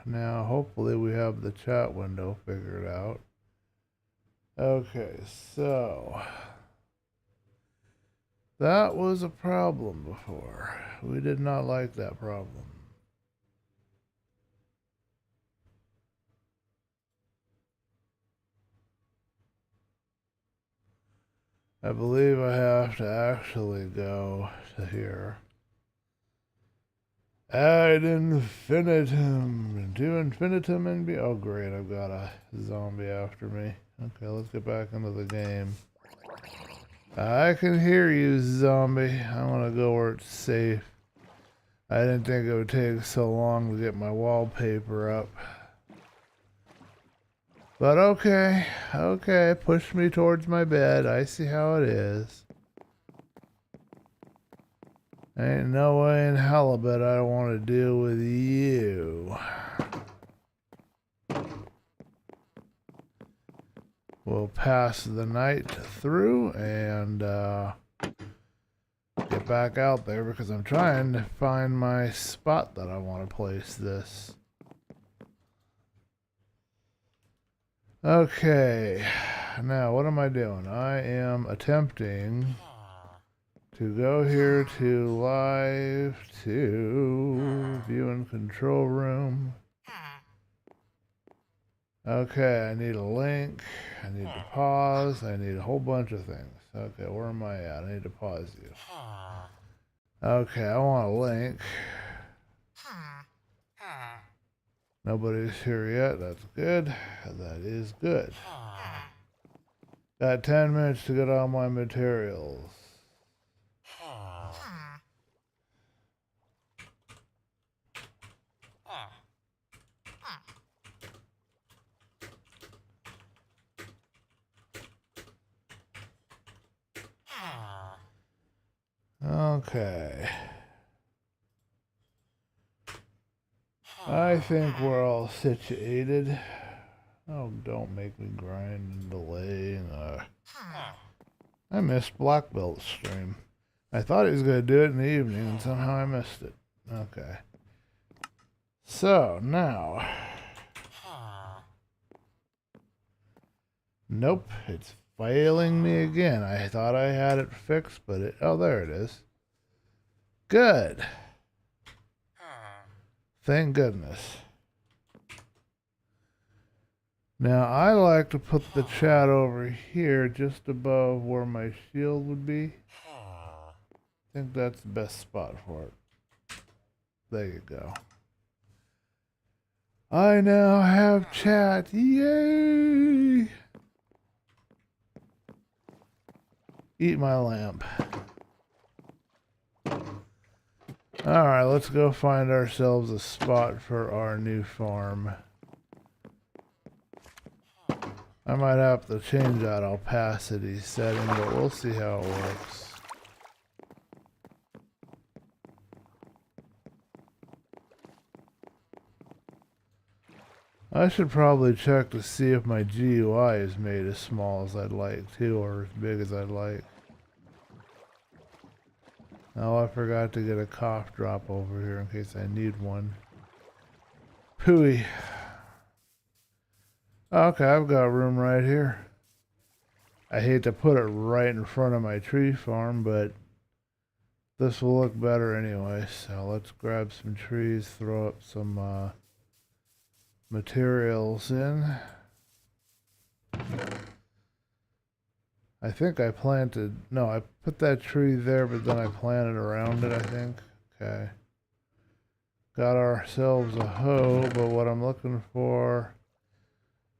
Now, hopefully we have the chat window figured out. Okay, so that was a problem before. We did not like that problem. I believe I have to actually go to here. Ad infinitum. To infinitum and be. Oh, great. I've got a zombie after me. Okay, let's get back into the game. I can hear you, zombie. I want to go where it's safe. I didn't think it would take so long to get my wallpaper up. But okay, okay, push me towards my bed. I see how it is. Ain't no way in hell I bet I don't want to deal with you. We'll pass the night through and get back out there because I'm trying to find my spot that I want to place this. Okay, now what am I doing? I am attempting to go here to live to view and control room. Okay, I need a link. I need to pause. I need a whole bunch of things. Okay, where am I at? I need to pause you. Okay, I want a link. Nobody's here yet. That's good. That is good. Got 10 minutes to get all my materials. Okay. I think we're all situated. Oh, don't make me grind and delay. I missed Black Belt's stream. I thought he was going to do it in the evening, and somehow I missed it. Okay. So, now. Nope, it's failing me again. I thought I had it fixed, but it... Oh, there it is. Good. Thank goodness. Now, I like to put the chat over here just above where my shield would be. I think that's the best spot for it. There you go. I now have chat. Yay! Eat my lamp. Alright, let's go find ourselves a spot for our new farm. I might have to change that opacity setting, but we'll see how it works. I should probably check to see if my GUI is made as small as I'd like too, or as big as I'd like. Oh, I forgot to get a cough drop over here in case I need one. Pooey. Okay, I've got room right here. I hate to put it right in front of my tree farm, but this will look better anyway. So let's grab some trees, throw up some materials in. I think I planted, no, I put that tree there, but then I planted around it, I think. Okay. Got ourselves a hoe, but what I'm looking for,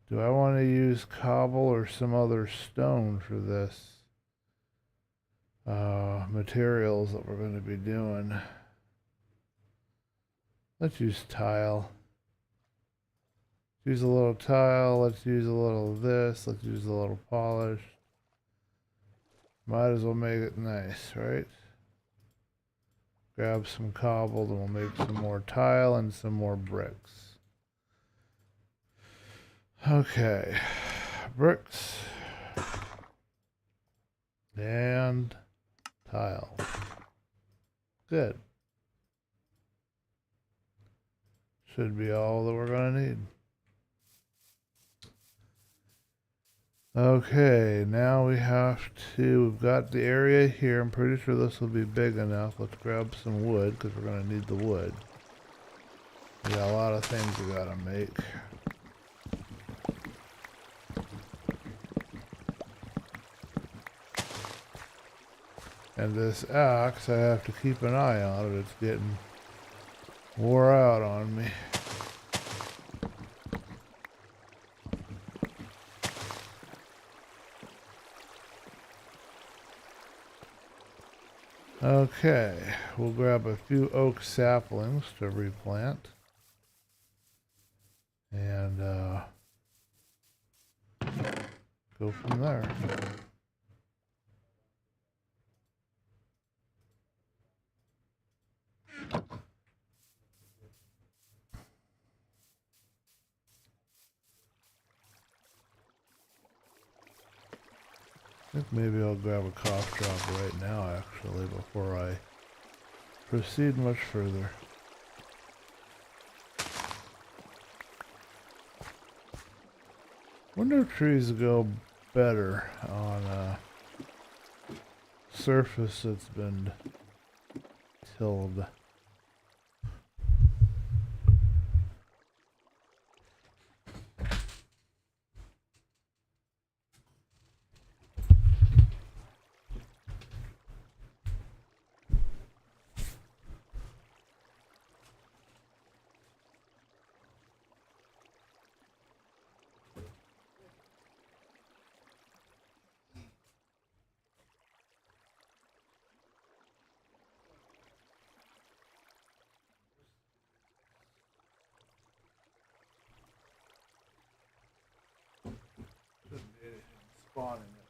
do I want to use cobble or some other stone for this? Materials that we're going to be doing. Let's use tile. Use a little tile, let's use a little of this, let's use a little polish. Might as well make it nice, right? Grab some cobble, and we'll make some more tile and some more bricks. Okay, bricks and tile. Good. should be all that we're gonna need. Okay, now we have to, we've got the area here. I'm pretty sure this will be big enough. Let's grab some wood because we're gonna need the wood. We got a lot of things we gotta make. And this axe, I have to keep an eye on it. It's getting wore out on me. Okay, we'll grab a few oak saplings to replant. And go from there. I think maybe I'll grab a cough drop right now, actually, before I proceed much further. Wonder if trees go better on a surface that's been tilled. Spawning it.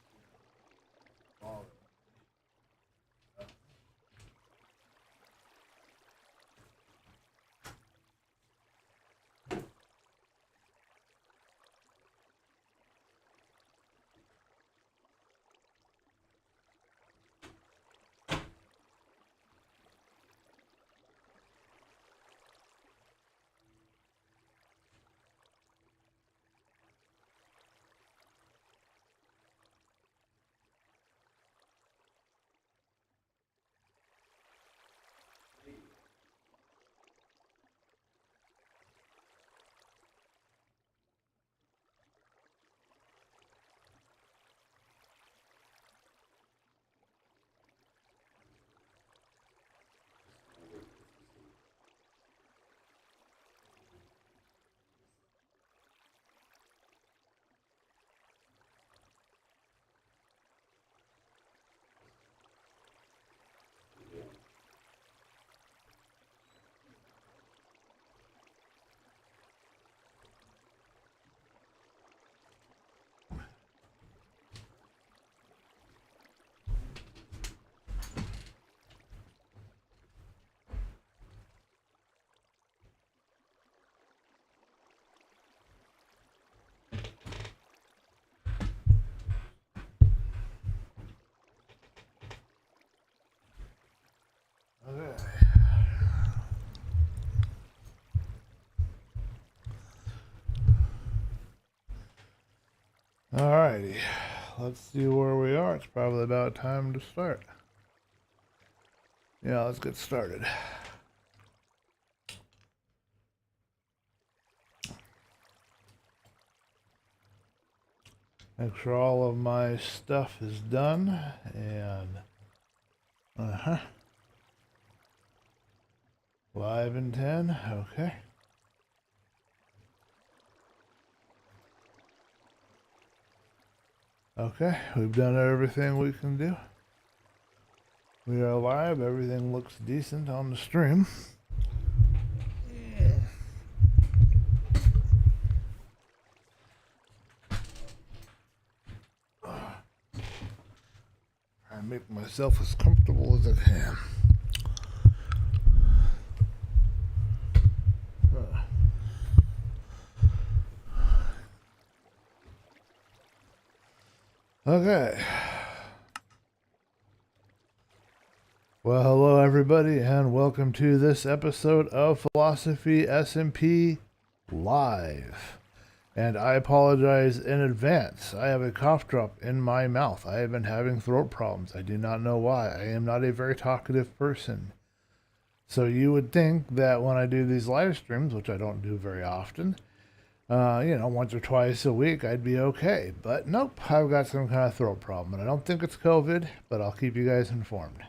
Okay. Alrighty, let's see where we are. It's probably about time to start. Yeah, let's get started. Make sure all of my stuff is done, and live in 10, okay. Okay, we've done everything we can do. We are live, everything looks decent on the stream. I make myself as comfortable as I can. Okay. Well, hello everybody, and welcome to this episode of Philosophy SMP Live. And I apologize in advance. I have a cough drop in my mouth. I have been having throat problems. I do not know why. I am not a very talkative person. So you would think that when I do these live streams, which I don't do very often, once or twice a week, I'd be okay. But nope, I've got some kind of throat problem. And I don't think it's COVID, but I'll keep you guys informed.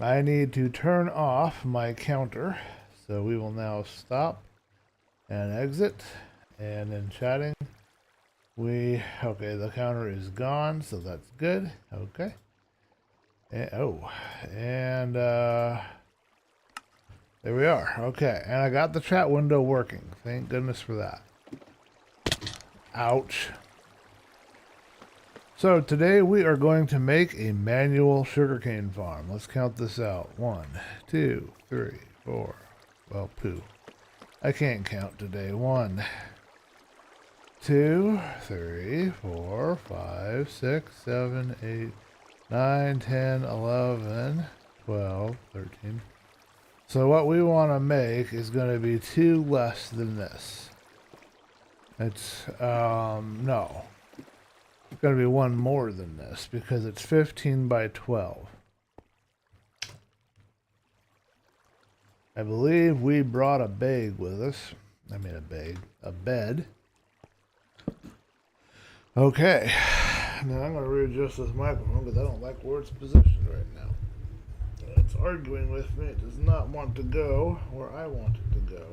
I need to turn off my counter. So we will now stop and exit. And in chatting, okay, the counter is gone, so that's good. Okay. And there we are. Okay, and I got the chat window working. Thank goodness for that. Ouch. So today we are going to make a manual sugarcane farm. Let's count this out. 1, 2, 3, 4. Well, poo. I can't count today. 1, 2, 3, 4, 5, 6, 7, 8, 9, 10, 11, 12, 13. So what we want to make is going to be 2 less than this. It's, no. It's going to be 1 more than this because it's 15 by 12. I believe we brought a bag with us. I mean a bed. Okay. Now I'm going to readjust this microphone because I don't like where it's positioned right now. It's arguing with me. It does not want to go where I want it to go.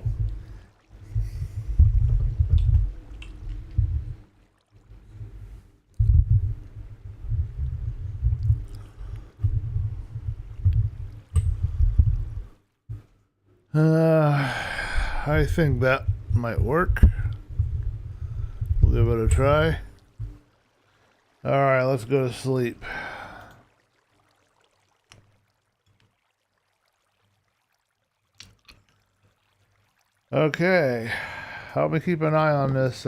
I think that might work. We'll give it a try. Alright, let's go to sleep. Okay. Help me keep an eye on this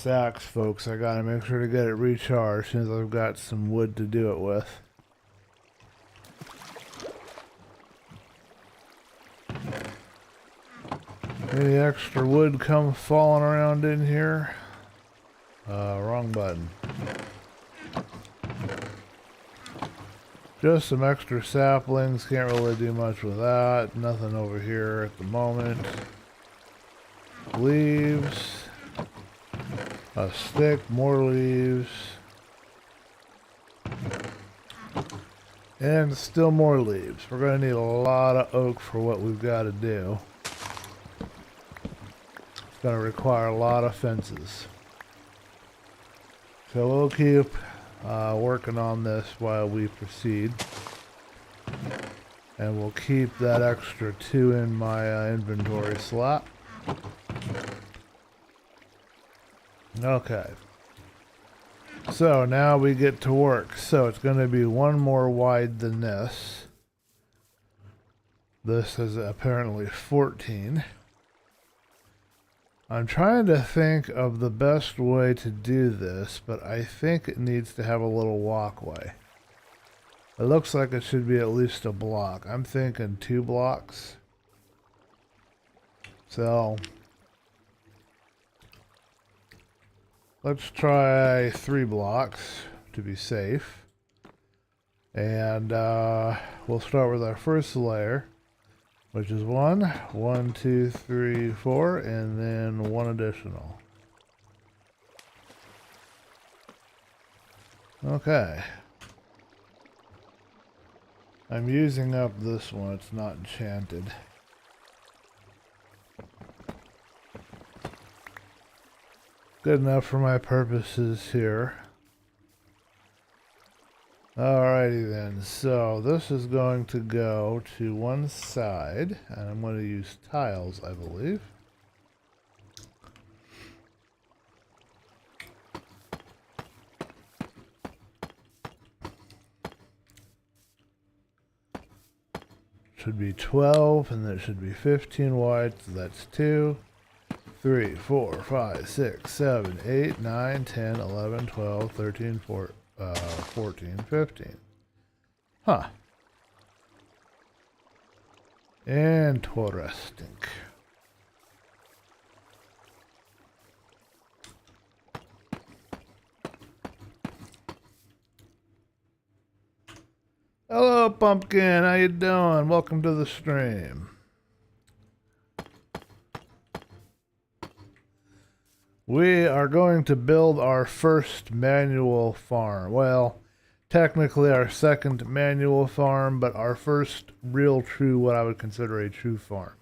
axe, folks. I gotta make sure to get it recharged since I've got some wood to do it with. Any extra wood come falling around in here? Wrong button. Just some extra saplings. Can't really do much with that. Nothing over here at the moment. Leaves. A stick. More leaves. And still more leaves. We're going to need a lot of oak for what we've got to do. Going to require a lot of fences. So we'll keep working on this while we proceed. And we'll keep that extra 2 in my inventory slot. Okay. So now we get to work. So it's going to be 1 more wide than this. This is apparently 14. I'm trying to think of the best way to do this, but I think it needs to have a little walkway. It looks like it should be at least a block. I'm thinking 2 blocks. So let's try 3 blocks to be safe. And we'll start with our first layer, which is 1, 2, 3, 4, and then 1 additional. Okay. I'm using up this one. It's not enchanted. Good enough for my purposes here. Alrighty then, so this is going to go to one side, and I'm going to use tiles, I believe. Should be 12, and then it should be 15 wide, so that's 2, 3, 4, 5, 6, 7, 8, 9, 10, 11, 12, 13, 14, 15. Huh. Interesting. Hello, Pumpkin. How you doing? Welcome to the stream. We are going to build our first manual farm. Well, technically our second manual farm, but our first real true, what I would consider a true farm.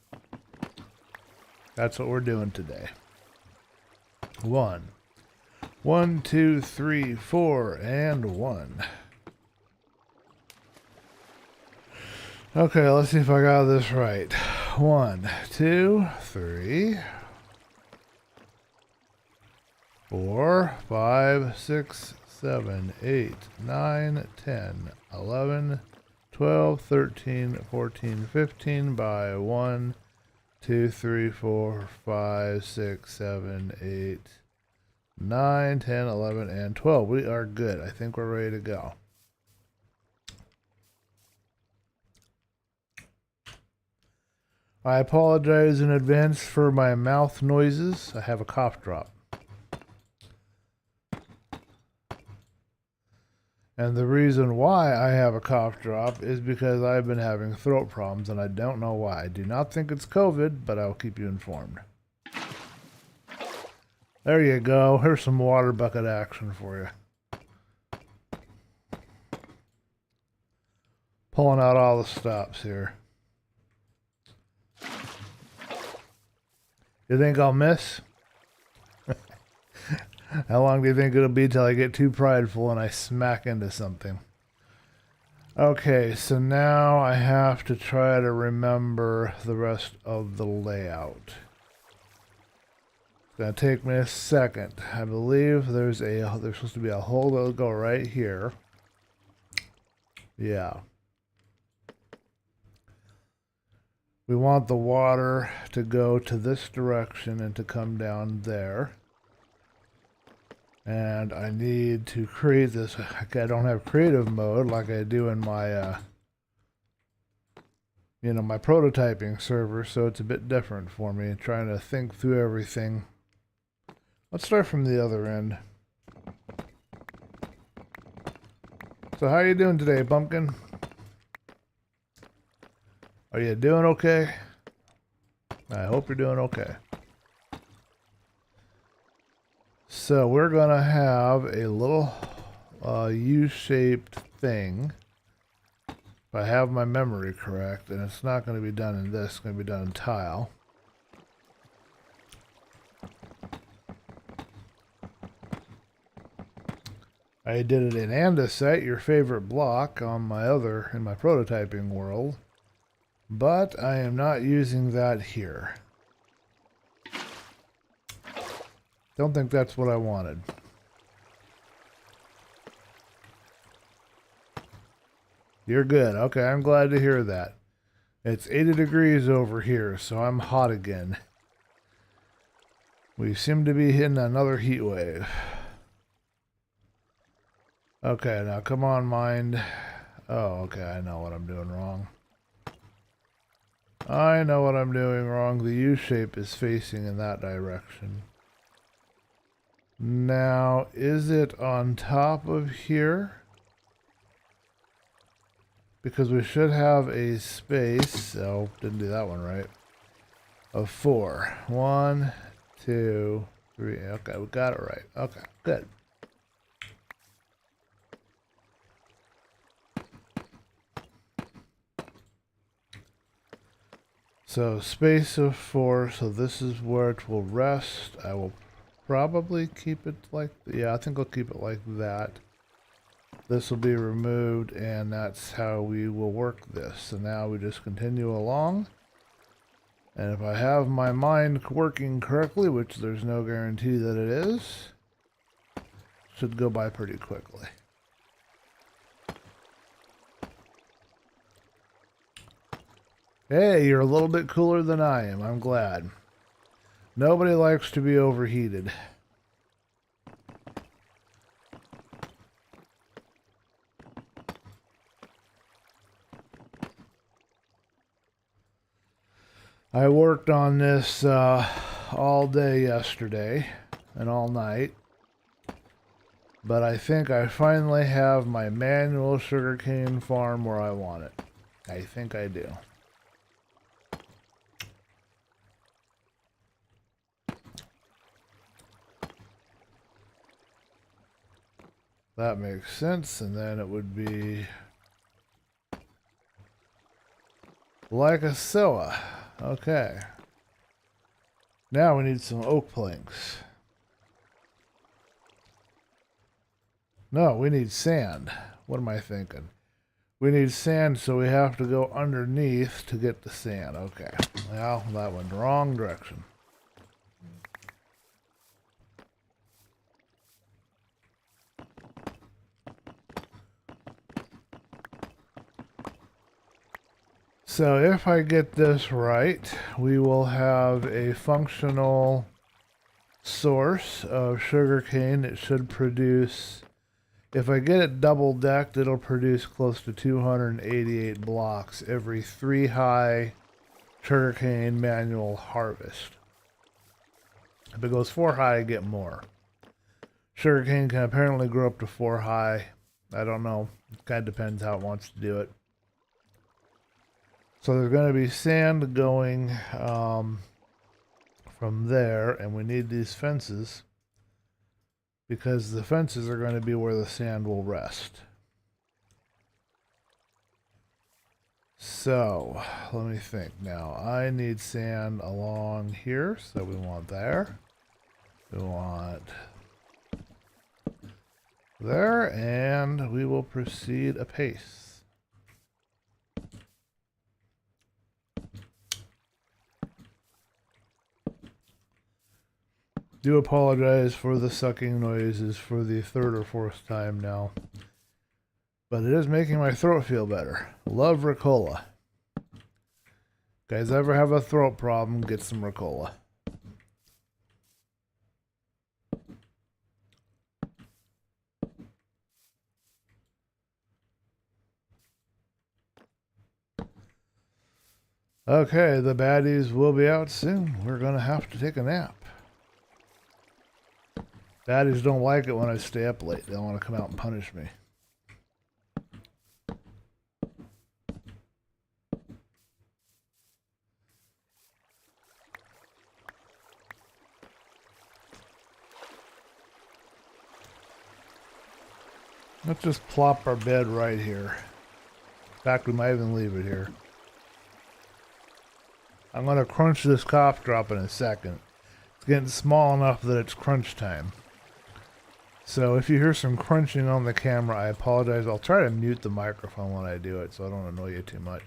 That's what we're doing today. 1, 2, 3, 4, and 1. Okay, let's see if I got this right. 1, 2, 3, 4, 5, 6, 7, 8, 9, 10, 11, 12, 13, 14, 15 by 1, 2, 3, 4, 5, 6, 7, 8, 9, 10, 11, and 12. We are good. I think we're ready to go. I apologize in advance for my mouth noises. I have a cough drop. And the reason why I have a cough drop is because I've been having throat problems and I don't know why. I do not think it's COVID, but I'll keep you informed. There you go. Here's some water bucket action for you. Pulling out all the stops here. You think I'll miss? How long do you think it'll be till I get too prideful and I smack into something? Okay, so now I have to try to remember the rest of the layout. It's gonna take me a second. I believe there's supposed to be a hole that'll go right here. Yeah. We want the water to go to this direction and to come down there. And I need to create this. I don't have creative mode like I do in my, my prototyping server, so it's a bit different for me, trying to think through everything. Let's start from the other end. So how are you doing today, Pumpkin? Are you doing okay? I hope you're doing okay. So we're going to have a little U-shaped thing, if I have my memory correct, and it's not going to be done in this, it's going to be done in tile. I did it in andesite, your favorite block, in my prototyping world, but I am not using that here. Don't think that's what I wanted. You're good. Okay, I'm glad to hear that. It's 80 degrees over here, so I'm hot again. We seem to be hitting another heat wave. Okay, now come on, mind. Oh, okay, I know what I'm doing wrong. I know what I'm doing wrong. The U-shape is facing in that direction. Now, is it on top of here? Because we should have a space. Oh, didn't do that one right. Of 4. 1, 2, 3. Okay, we got it right. Okay, good. So space of 4. So this is where it will rest. I will probably keep it like, yeah, I think I'll keep it like that. This will be removed, and that's how we will work this. So now we just continue along. And if I have my mind working correctly, which there's no guarantee that it is, should go by pretty quickly. Hey, you're a little bit cooler than I am. I'm glad. Nobody likes to be overheated. I worked on this all day yesterday and all night, but I think I finally have my manual sugarcane farm where I want it. I think I do. That makes sense, and then it would be like a SOA. Okay. Now we need some oak planks. No, we need sand. What am I thinking? We need sand, so we have to go underneath to get the sand. Okay. Well, that went the wrong direction. So if I get this right, we will have a functional source of sugarcane. It should produce, if I get it double decked, it'll produce close to 288 blocks every 3 high sugarcane manual harvest. If it goes 4 high, I get more. Sugarcane can apparently grow up to 4 high. I don't know. It kind of depends how it wants to do it. So there's going to be sand going from there, and we need these fences because the fences are going to be where the sand will rest. So let me think now. I need sand along here, so we want there. We want there, and we will proceed apace. Do apologize for the sucking noises for the 3rd or 4th time now. But it is making my throat feel better. Love Ricola. Guys ever have a throat problem, get some Ricola. Okay, the baddies will be out soon. We're going to have to take a nap. Baddies don't like it when I stay up late. They want to come out and punish me. Let's just plop our bed right here. In fact, we might even leave it here. I'm going to crunch this cough drop in a second. It's getting small enough that it's crunch time. So if you hear some crunching on the camera, I apologize. I'll try to mute the microphone when I do it so I don't annoy you too much.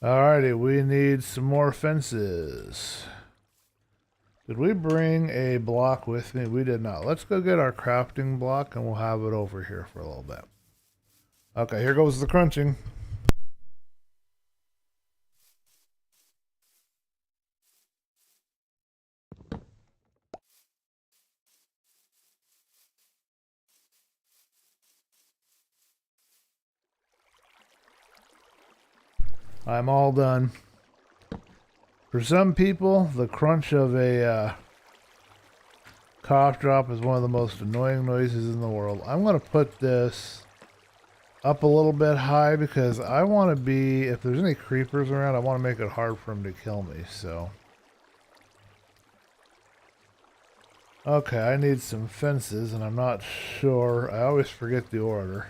Alrighty, we need some more fences. Did we bring a block with me? We did not. Let's go get our crafting block and we'll have it over here for a little bit. Okay, here goes the crunching. I'm all done. For some people, the crunch of a cough drop is one of the most annoying noises in the world. I'm going to put this up a little bit high because I want to be, if there's any creepers around, I want to make it hard for them to kill me, so. Okay, I need some fences, and I'm not sure. I always forget the order.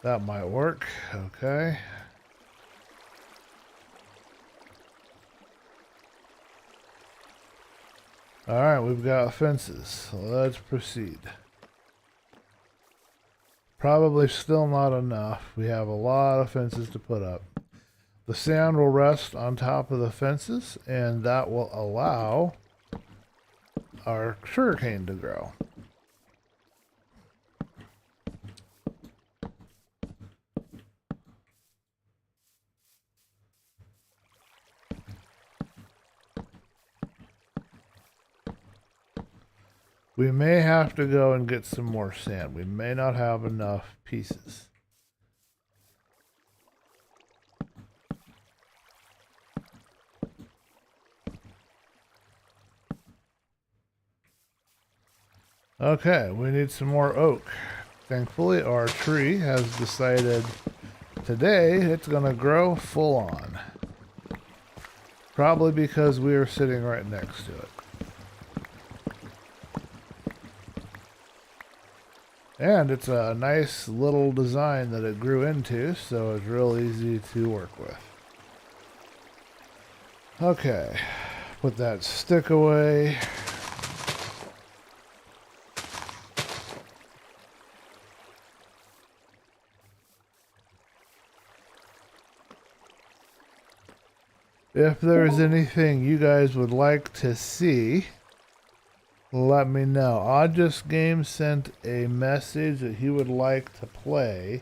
That might work. Okay. Alright, we've got fences. Let's proceed. Probably still not enough. We have a lot of fences to put up. The sand will rest on top of the fences, and that will allow our sugarcane to grow. We may have to go and get some more sand. We may not have enough pieces. Okay, we need some more oak. Thankfully, our tree has decided today it's going to grow full on. Probably because we are sitting right next to it. And it's a nice little design that it grew into, so it's real easy to work with. Okay, put that stick away. If there's anything you guys would like to see, let me know. Oddjust Game sent a message that he would like to play.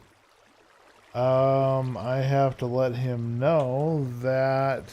I have to let him know that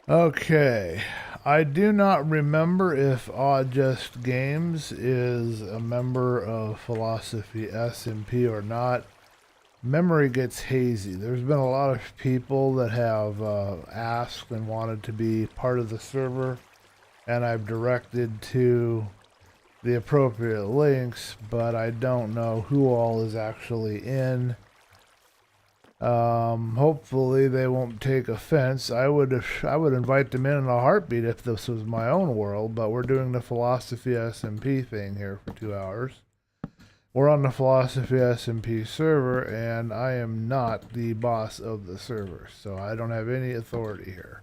okay. I do not remember if Oddjust Games is a member of Philosophy SMP or not. Memory gets hazy. There's been a lot of people that have asked and wanted to be part of the server, and I've directed to the appropriate links, but I don't know who all is actually in. Hopefully they won't take offense. I would invite them in a heartbeat if this was my own world, but we're doing the Philosophy SMP thing here for 2 hours. We're on the Philosophy SMP server, and I am not the boss of the server, so I don't have any authority here.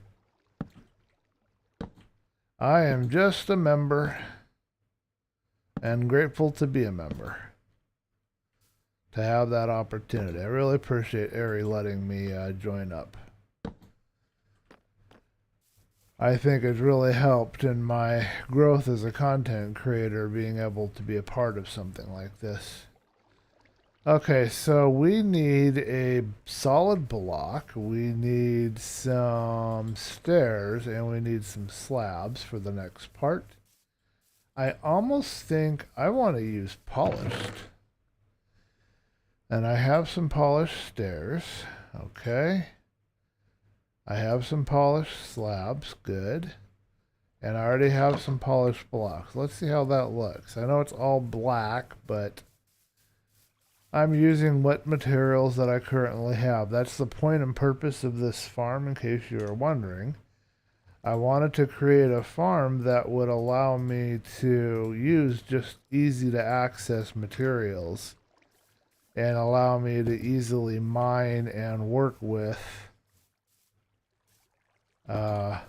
I am just a member, and grateful to be a member. To have that opportunity. I really appreciate Ari letting me join up. I think it's really helped in my growth as a content creator, being able to be a part of something like this. Okay, so we need a solid block, we need some stairs, and we need some slabs for the next part. I almost think I want to use polished. And I have some polished stairs. Okay. I have some polished slabs. Good. And I already have some polished blocks. Let's see how that looks. I know it's all black, but I'm using what materials that I currently have. That's the point and purpose of this farm, in case you are wondering. I wanted to create a farm that would allow me to use just easy to access materials and allow me to easily mine and work with the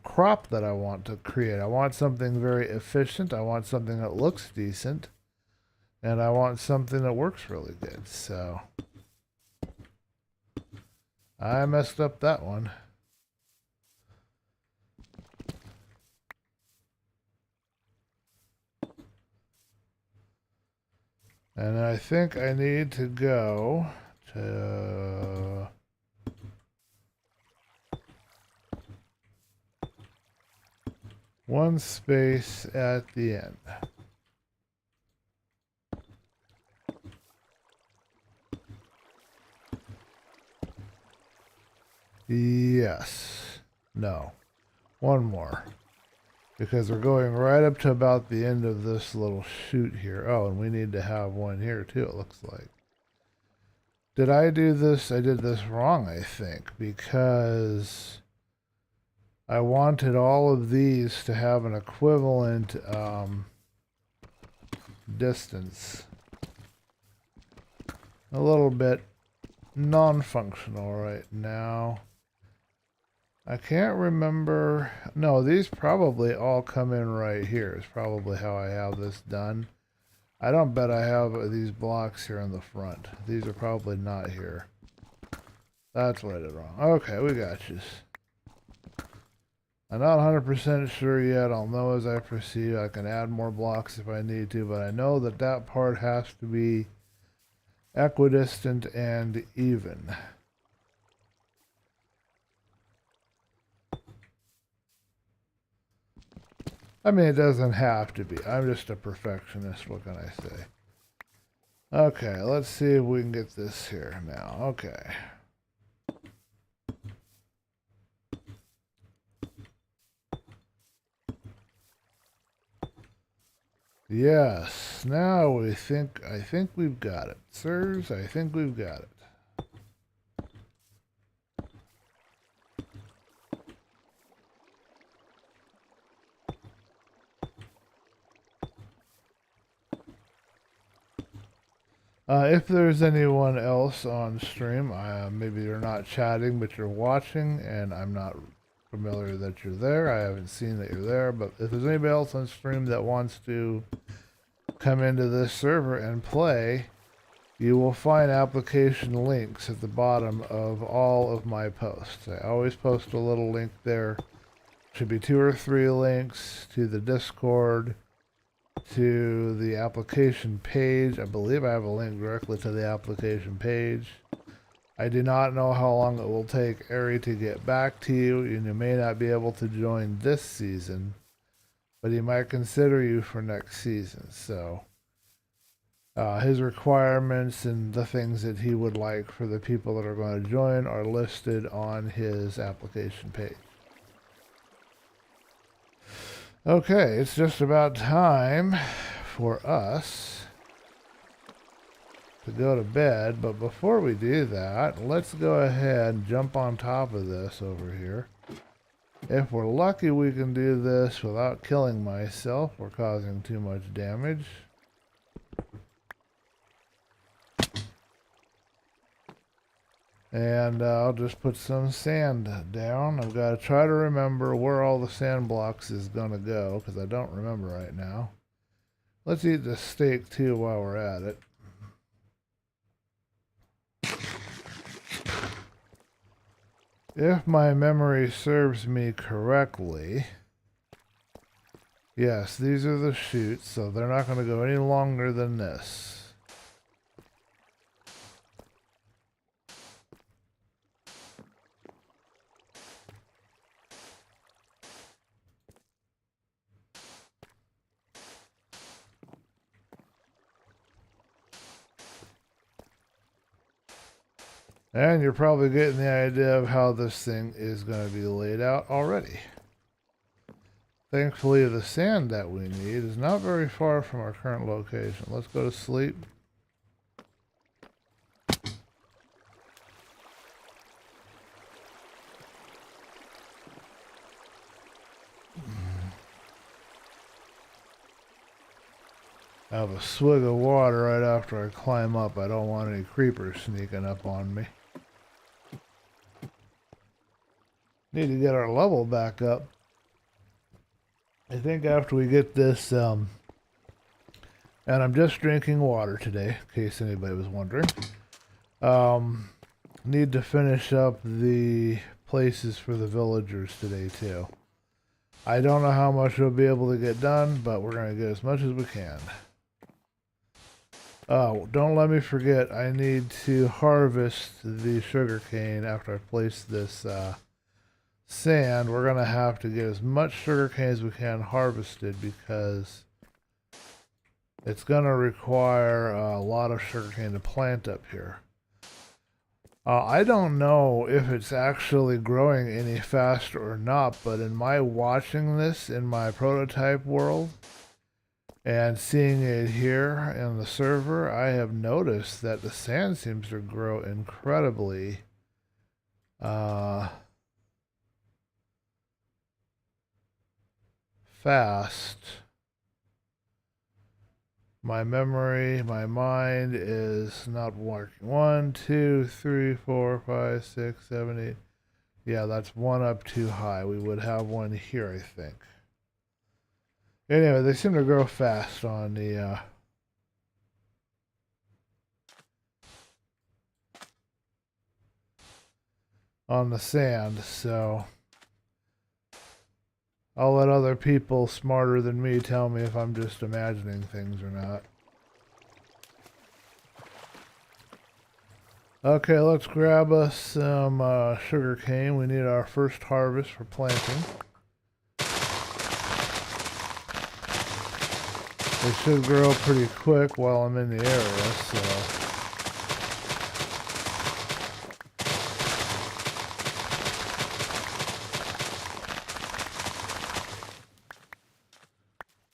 crop that I want to create. I want something very efficient. I want something that looks decent. And I want something that works really good. So I messed up that one. And I think I need to go to one space at the end. Yes. No. One more. Because we're going right up to about the end of this little chute here. Oh, and we need to have one here too, it looks like. Did I do this? I did this wrong, I think, because I wanted all of these to have an equivalent distance. A little bit non-functional right now. I can't remember. No, these probably all come in right here. It's probably how I have this done. I don't bet I have these blocks here in the front. These are probably not here. That's what I did wrong. Okay, we got you. I'm not 100% sure yet. I'll know as I proceed. I can add more blocks if I need to, but I know that that part has to be equidistant and even. I mean, it doesn't have to be. I'm just a perfectionist. What can I say? Okay, let's see if we can get this here now. Okay. Yes, now I think we've got it. Sirs, I think we've got it. If there's anyone else on stream, maybe you're not chatting, but you're watching, and I'm not familiar that you're there. I haven't seen that you're there, but if there's anybody else on stream that wants to come into this server and play, you will find application links at the bottom of all of my posts. I always post a little link there. Should be 2 or 3 links to the Discord, to the application page. I believe I have a link directly to the application page. I do not know how long it will take Ari to get back to you, and you may not be able to join this season, but he might consider you for next season. So his requirements and the things that he would like for the people that are going to join are listed on his application page. Okay, it's just about time for us to go to bed, but before we do that, let's go ahead and jump on top of this over here. If we're lucky, we can do this without killing myself or causing too much damage. And I'll just put some sand down. I've got to try to remember where all the sand blocks is going to go, because I don't remember right now. Let's eat the steak too while we're at it. If my memory serves me correctly, yes, these are the chutes, so they're not going to go any longer than this. And you're probably getting the idea of how this thing is going to be laid out already. Thankfully, the sand that we need is not very far from our current location. Let's go to sleep. I have a swig of water right after I climb up. I don't want any creepers sneaking up on me. Need to get our level back up. I think after we get this, and I'm just drinking water today, in case anybody was wondering. Need to finish up the places for the villagers today too. I don't know how much we'll be able to get done, but we're going to get as much as we can. Oh, don't let me forget, I need to harvest the sugarcane after I place this sand. We're going to have to get as much sugarcane as we can harvested, because it's going to require a lot of sugarcane to plant up here. I don't know if it's actually growing any faster or not, but in my watching this in my prototype world and seeing it here in the server, I have noticed that the sand seems to grow incredibly fast. My memory, my mind is not working. 1, 2, 3, 4, 5, 6, 7, 8. Yeah, that's one up too high. We would have one here, I think. Anyway, they seem to grow fast on the sand, so I'll let other people smarter than me tell me if I'm just imagining things or not. Okay, let's grab us some sugar cane. We need our first harvest for planting. It should grow pretty quick while I'm in the area, so.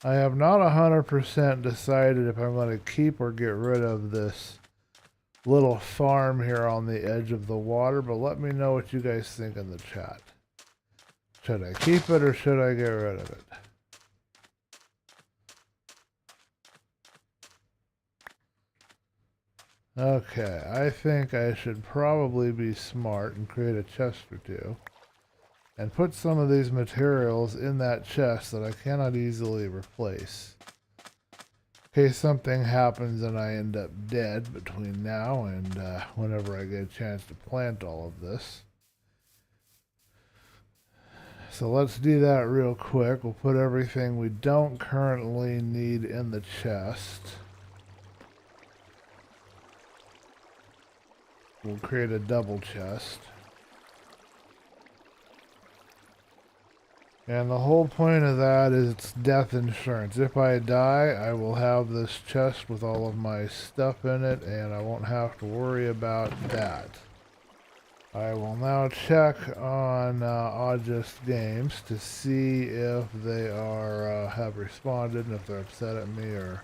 I have not 100% decided if I'm going to keep or get rid of this little farm here on the edge of the water, but let me know what you guys think in the chat. Should I keep it or should I get rid of it? Okay, I think I should probably be smart and create a chest or two and put some of these materials in that chest that I cannot easily replace in case something happens and I end up dead between now and whenever I get a chance to plant all of this. So let's do that real quick. We'll put everything we don't currently need in the chest. We'll create a double chest. And the whole point of that is it's death insurance. If I die, I will have this chest with all of my stuff in it, and I won't have to worry about that. I will now check on August Games to see if they are have responded and if they're upset at me or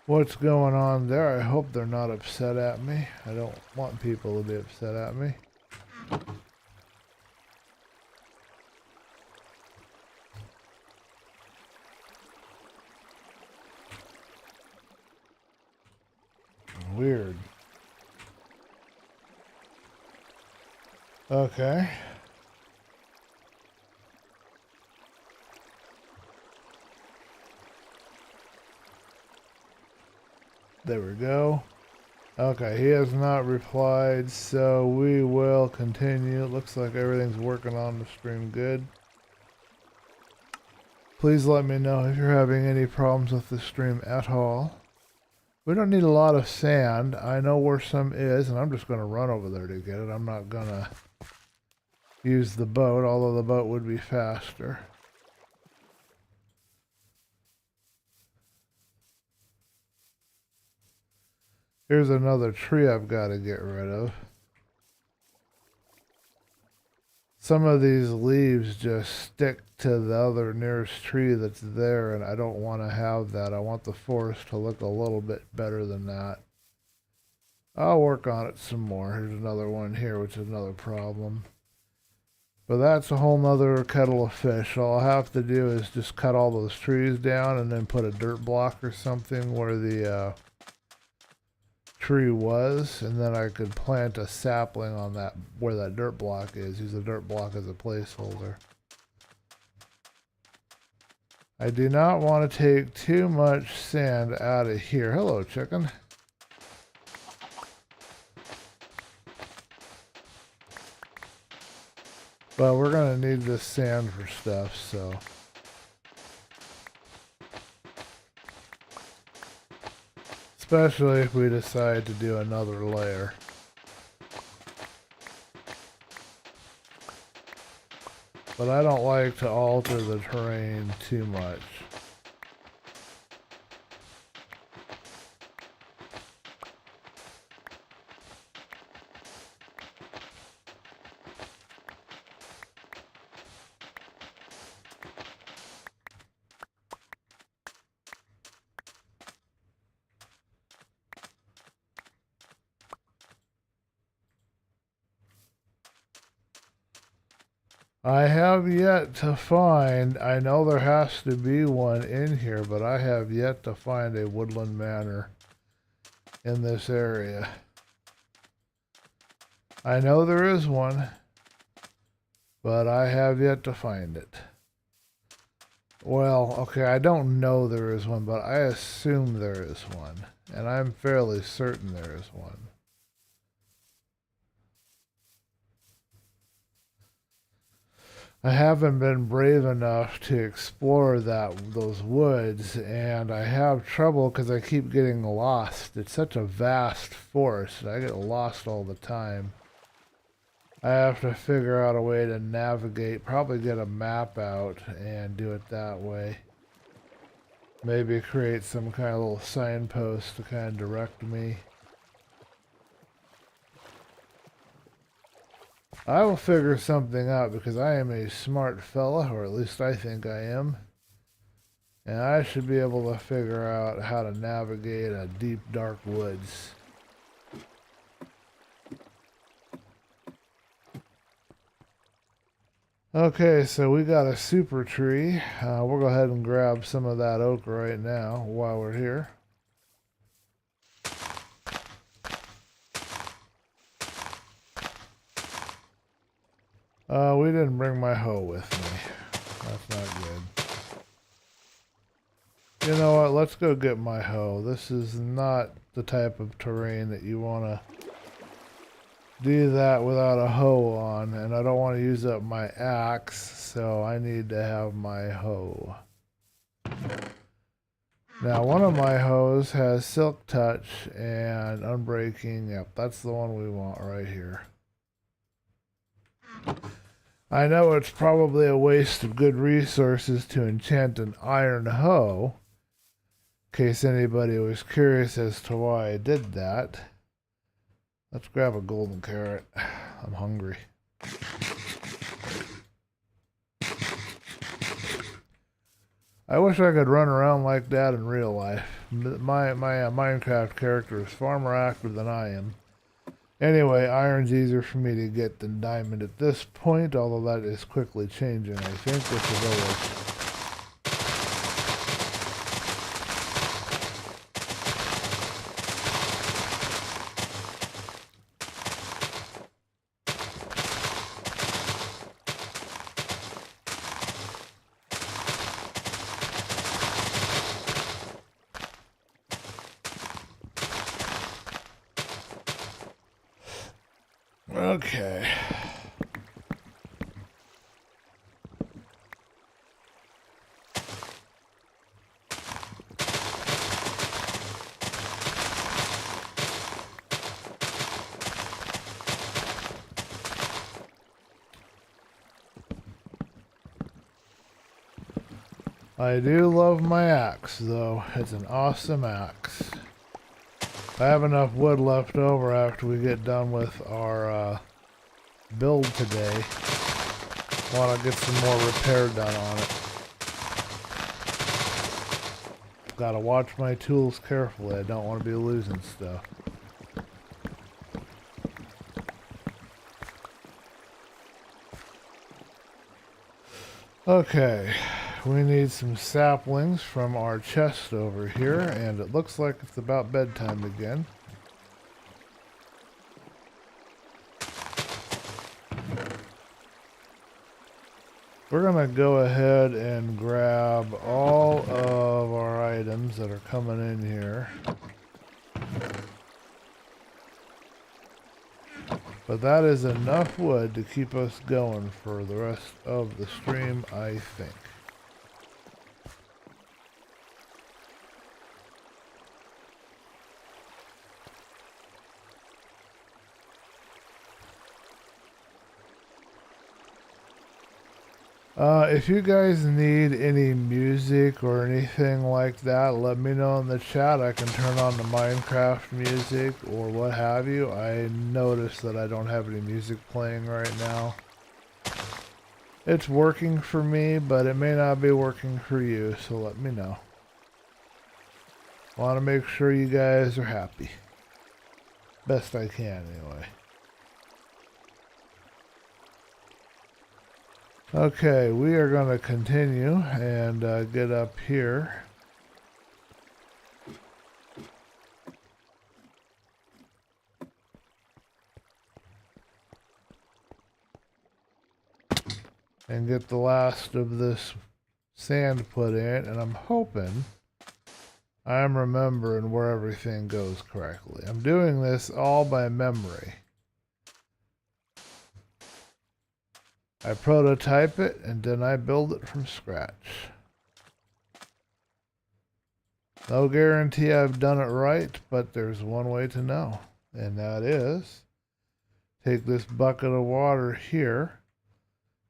what's going on there. I hope they're not upset at me. I don't want people to be upset at me. Weird. Okay. There we go. Okay, he has not replied, so we will continue. It looks like everything's working on the stream good. Please let me know if you're having any problems with the stream at all. We don't need a lot of sand. I know where some is, and I'm just going to run over there to get it. I'm not going to use the boat, although the boat would be faster. Here's another tree I've got to get rid of. Some of these leaves just stick to the other nearest tree that's there, and I don't want to have that. I want the forest to look a little bit better than that. I'll work on it some more. Here's another one here, which is another problem. But that's a whole nother kettle of fish. All I'll have to do is just cut all those trees down and then put a dirt block or something where the tree was, and then I could plant a sapling on that where that dirt block is. Use the dirt block as a placeholder. I do not want to take too much sand out of here. Hello, chicken. But we're going to need this sand for stuff, so. Especially if we decide to do another layer. But I don't like to alter the terrain too much. I have yet to find, I know there has to be one in here, but I have yet to find a woodland manor in this area. I know there is one, but I have yet to find it. Well, okay, I don't know there is one, but I assume there is one. And I'm fairly certain there is one. I haven't been brave enough to explore those woods, and I have trouble because I keep getting lost. It's such a vast forest. I get lost all the time. I have to figure out a way to navigate, probably get a map out and do it that way. Maybe create some kind of little signpost to kind of direct me. I will figure something out because I am a smart fella, or at least I think I am. And I should be able to figure out how to navigate a deep, dark woods. Okay, so we got a super tree. We'll go ahead and grab some of that oak right now while we're here. We didn't bring my hoe with me. That's not good. You know what? Let's go get my hoe. This is not the type of terrain that you want to do that without a hoe on, and I don't want to use up my axe, so I need to have my hoe. Now, one of my hoes has silk touch and unbreaking. Yep, that's the one we want right here. I know it's probably a waste of good resources to enchant an iron hoe, in case anybody was curious as to why I did that. Let's grab a golden carrot. I'm hungry. I wish I could run around like that in real life. My Minecraft character is far more active than I am. Anyway, iron's easier for me to get than diamond at this point, although that is quickly changing, I think, with the village. Okay. I do love my axe, though. It's an awesome axe. I have enough wood left over after we get done with our build today. I want to get some more repair done on it. Gotta watch my tools carefully. I don't want to be losing stuff. Okay, we need some saplings from our chest over here, and it looks like it's about bedtime again. We're gonna go ahead and grab all of our items that are coming in here. But that is enough wood to keep us going for the rest of the stream, I think. If you guys need any music or anything like that, let me know in the chat. I can turn on the Minecraft music or what have you. I noticed that I don't have any music playing right now. It's working for me, but it may not be working for you, so let me know. I want to make sure you guys are happy. Best I can, anyway. Okay, we are going to continue and get up here. And get the last of this sand put in, and I'm hoping I'm remembering where everything goes correctly. I'm doing this all by memory. I prototype it and then I build it from scratch. No guarantee I've done it right, but there's one way to know, and that is take this bucket of water here,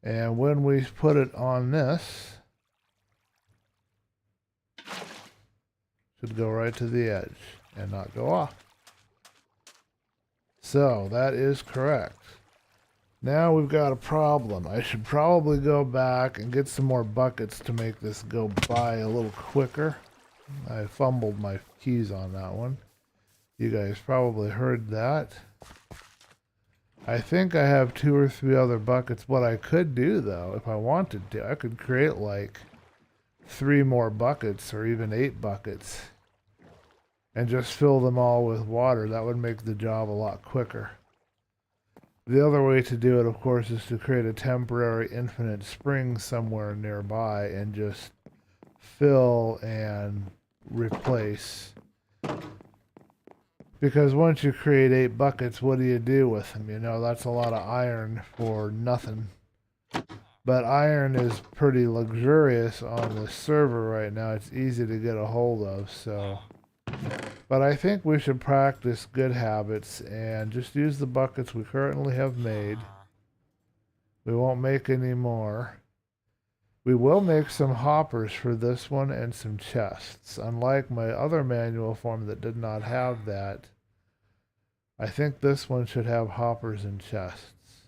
and when we put it on this, should go right to the edge and not go off. So that is correct. Now we've got a problem. I should probably go back and get some more buckets to make this go by a little quicker. I fumbled my keys on that one. You guys probably heard that. I think I have 2 or 3 other buckets. What I could do, though, if I wanted to, I could create like 3 more buckets or even 8 buckets and just fill them all with water. That would make the job a lot quicker. The other way to do it, of course, is to create a temporary infinite spring somewhere nearby and just fill and replace. Because once you create 8 buckets, what do you do with them? You know, that's a lot of iron for nothing. But iron is pretty luxurious on the server right now. It's easy to get a hold of, so... But I think we should practice good habits and just use the buckets we currently have made. We won't make any more. We will make some hoppers for this one and some chests. Unlike my other manual form that did not have that, I think this one should have hoppers and chests.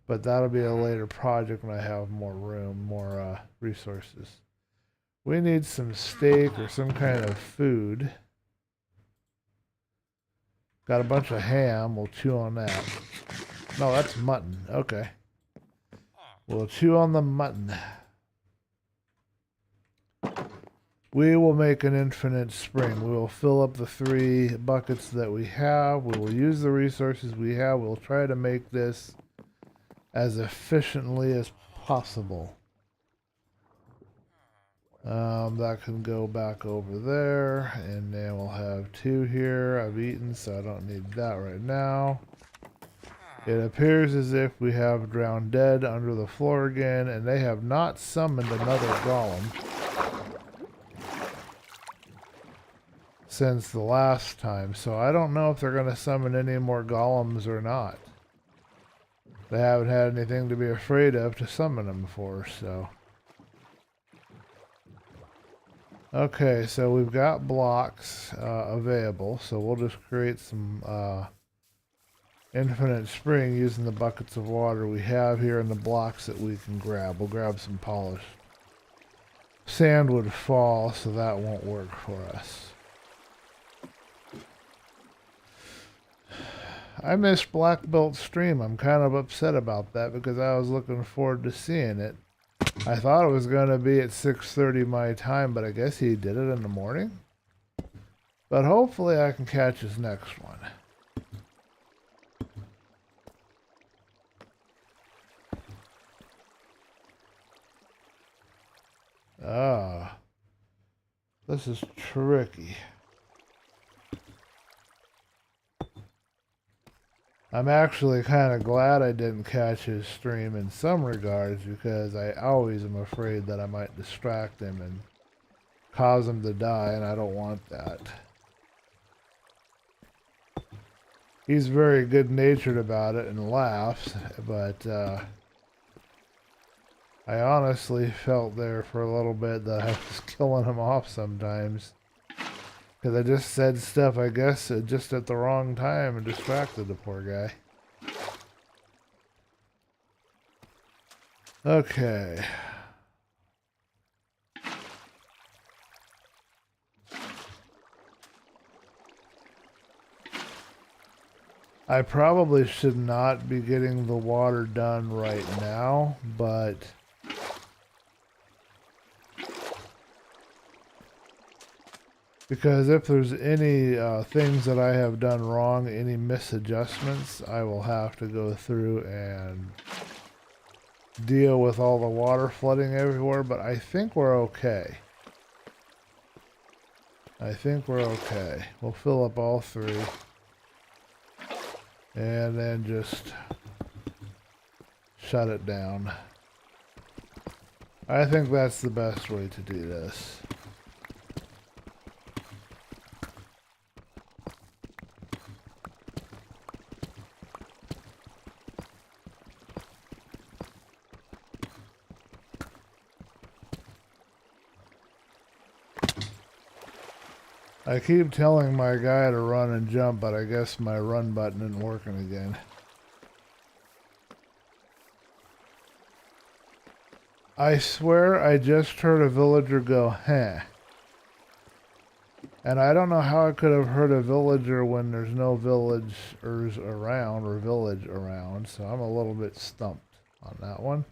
But that'll be a later project when I have more room, more resources. We need some steak or some kind of food. Got a bunch of ham. We'll chew on that. No, that's mutton. Okay. We'll chew on the mutton. We will make an infinite spring. We will fill up the 3 buckets that we have. We will use the resources we have. We'll try to make this as efficiently as possible. That can go back over there, and then we'll have 2 here. I've eaten, so I don't need that right now. It appears as if we have drowned dead under the floor again, and they have not summoned another golem since the last time, so I don't know if they're going to summon any more golems or not. They haven't had anything to be afraid of to summon them for, so... Okay, so we've got blocks available, so we'll just create some infinite spring using the buckets of water we have here and the blocks that we can grab. We'll grab some polished. Sand would fall, so that won't work for us. I missed Black Belt Stream. I'm kind of upset about that because I was looking forward to seeing it. I thought it was going to be at 6:30 my time, but I guess he did it in the morning. But hopefully I can catch his next one. Ah, this is tricky. I'm actually kind of glad I didn't catch his stream in some regards because I always am afraid that I might distract him and cause him to die, and I don't want that. He's very good-natured about it and laughs, but I honestly felt there for a little bit that I was killing him off sometimes. Because I just said stuff, I guess, just at the wrong time and distracted the poor guy. Okay. I probably should not be getting the water done right now, but because if there's any things that I have done wrong, any misadjustments, I will have to go through and deal with all the water flooding everywhere, but I think we're okay. I think we're okay. We'll fill up all three. And then just shut it down. I think that's the best way to do this. I keep telling my guy to run and jump, but I guess my run button isn't working again. I swear I just heard a villager go, "Heh." And I don't know how I could have heard a villager when there's no villagers around or village around, so I'm a little bit stumped on that one.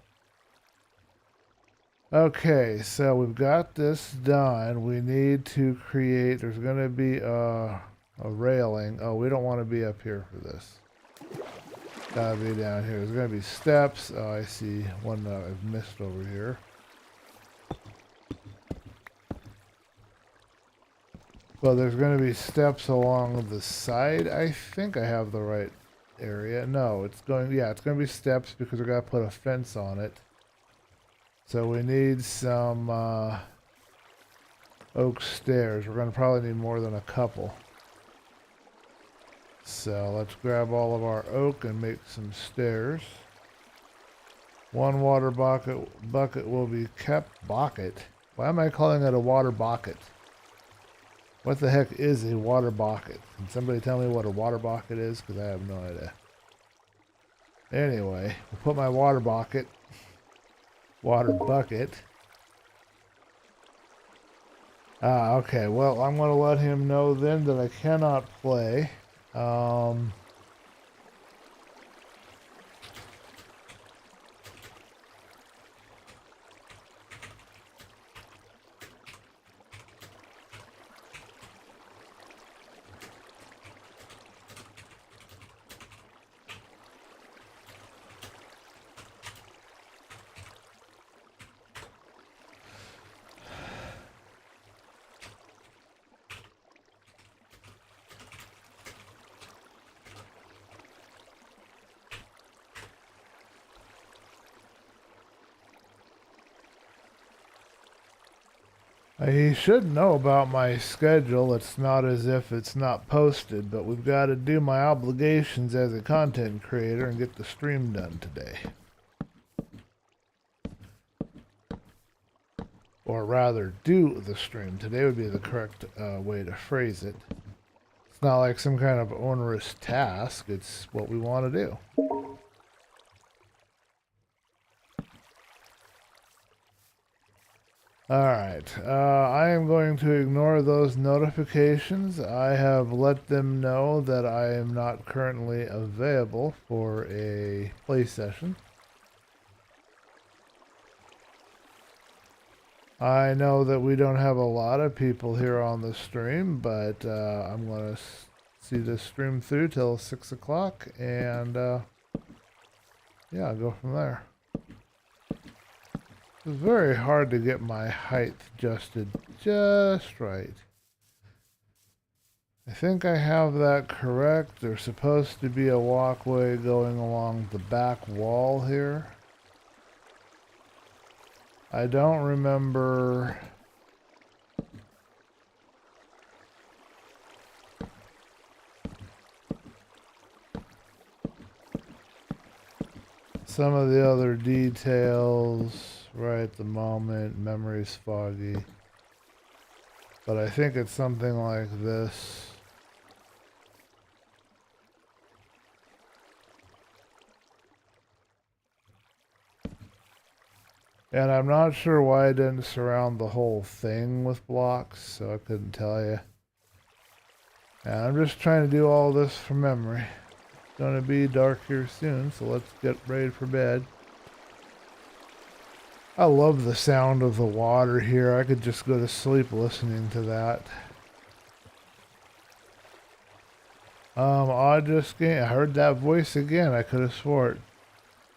Okay, so we've got this done. We need to create, there's going to be a railing. Oh, we don't want to be up here for this. Gotta be down here. There's going to be steps. Oh, I see one that I've missed over here. Well, there's going to be steps along the side. I think I have the right area. No, it's going to be steps because we're going to put a fence on it. So we need some oak stairs. We're going to probably need more than a couple. So let's grab all of our oak and make some stairs. One water bucket will be kept. Bucket? Why am I calling it a water bucket? What the heck is a water bucket? Can somebody tell me what a water bucket is? Because I have no idea. Anyway, we'll put my water bucket. Okay, well, I'm going to let him know then that I cannot play. He should know about my schedule. It's not as if it's not posted, but we've got to do my obligations as a content creator and get the stream done today. Or rather, do the stream. Today would be the correct way to phrase it. It's not like some kind of onerous task. It's what we want to do. Alright, I am going to ignore those notifications. I have let them know that I am not currently available for a play session. I know that we don't have a lot of people here on the stream, but I'm going to see this stream through till 6 o'clock, and yeah, I'll go from there. It's very hard to get my height adjusted just right. I think I have that correct. There's supposed to be a walkway going along the back wall here. I don't remember. Some of the other details. Right at the moment, memory's foggy. But I think it's something like this. And I'm not sure why I didn't surround the whole thing with blocks, so I couldn't tell you. And I'm just trying to do all this from memory. gonna be dark here soon, so let's get ready for bed. I love the sound of the water here. I could just go to sleep listening to that. Odd Just Game. I heard that voice again. I could have sworn.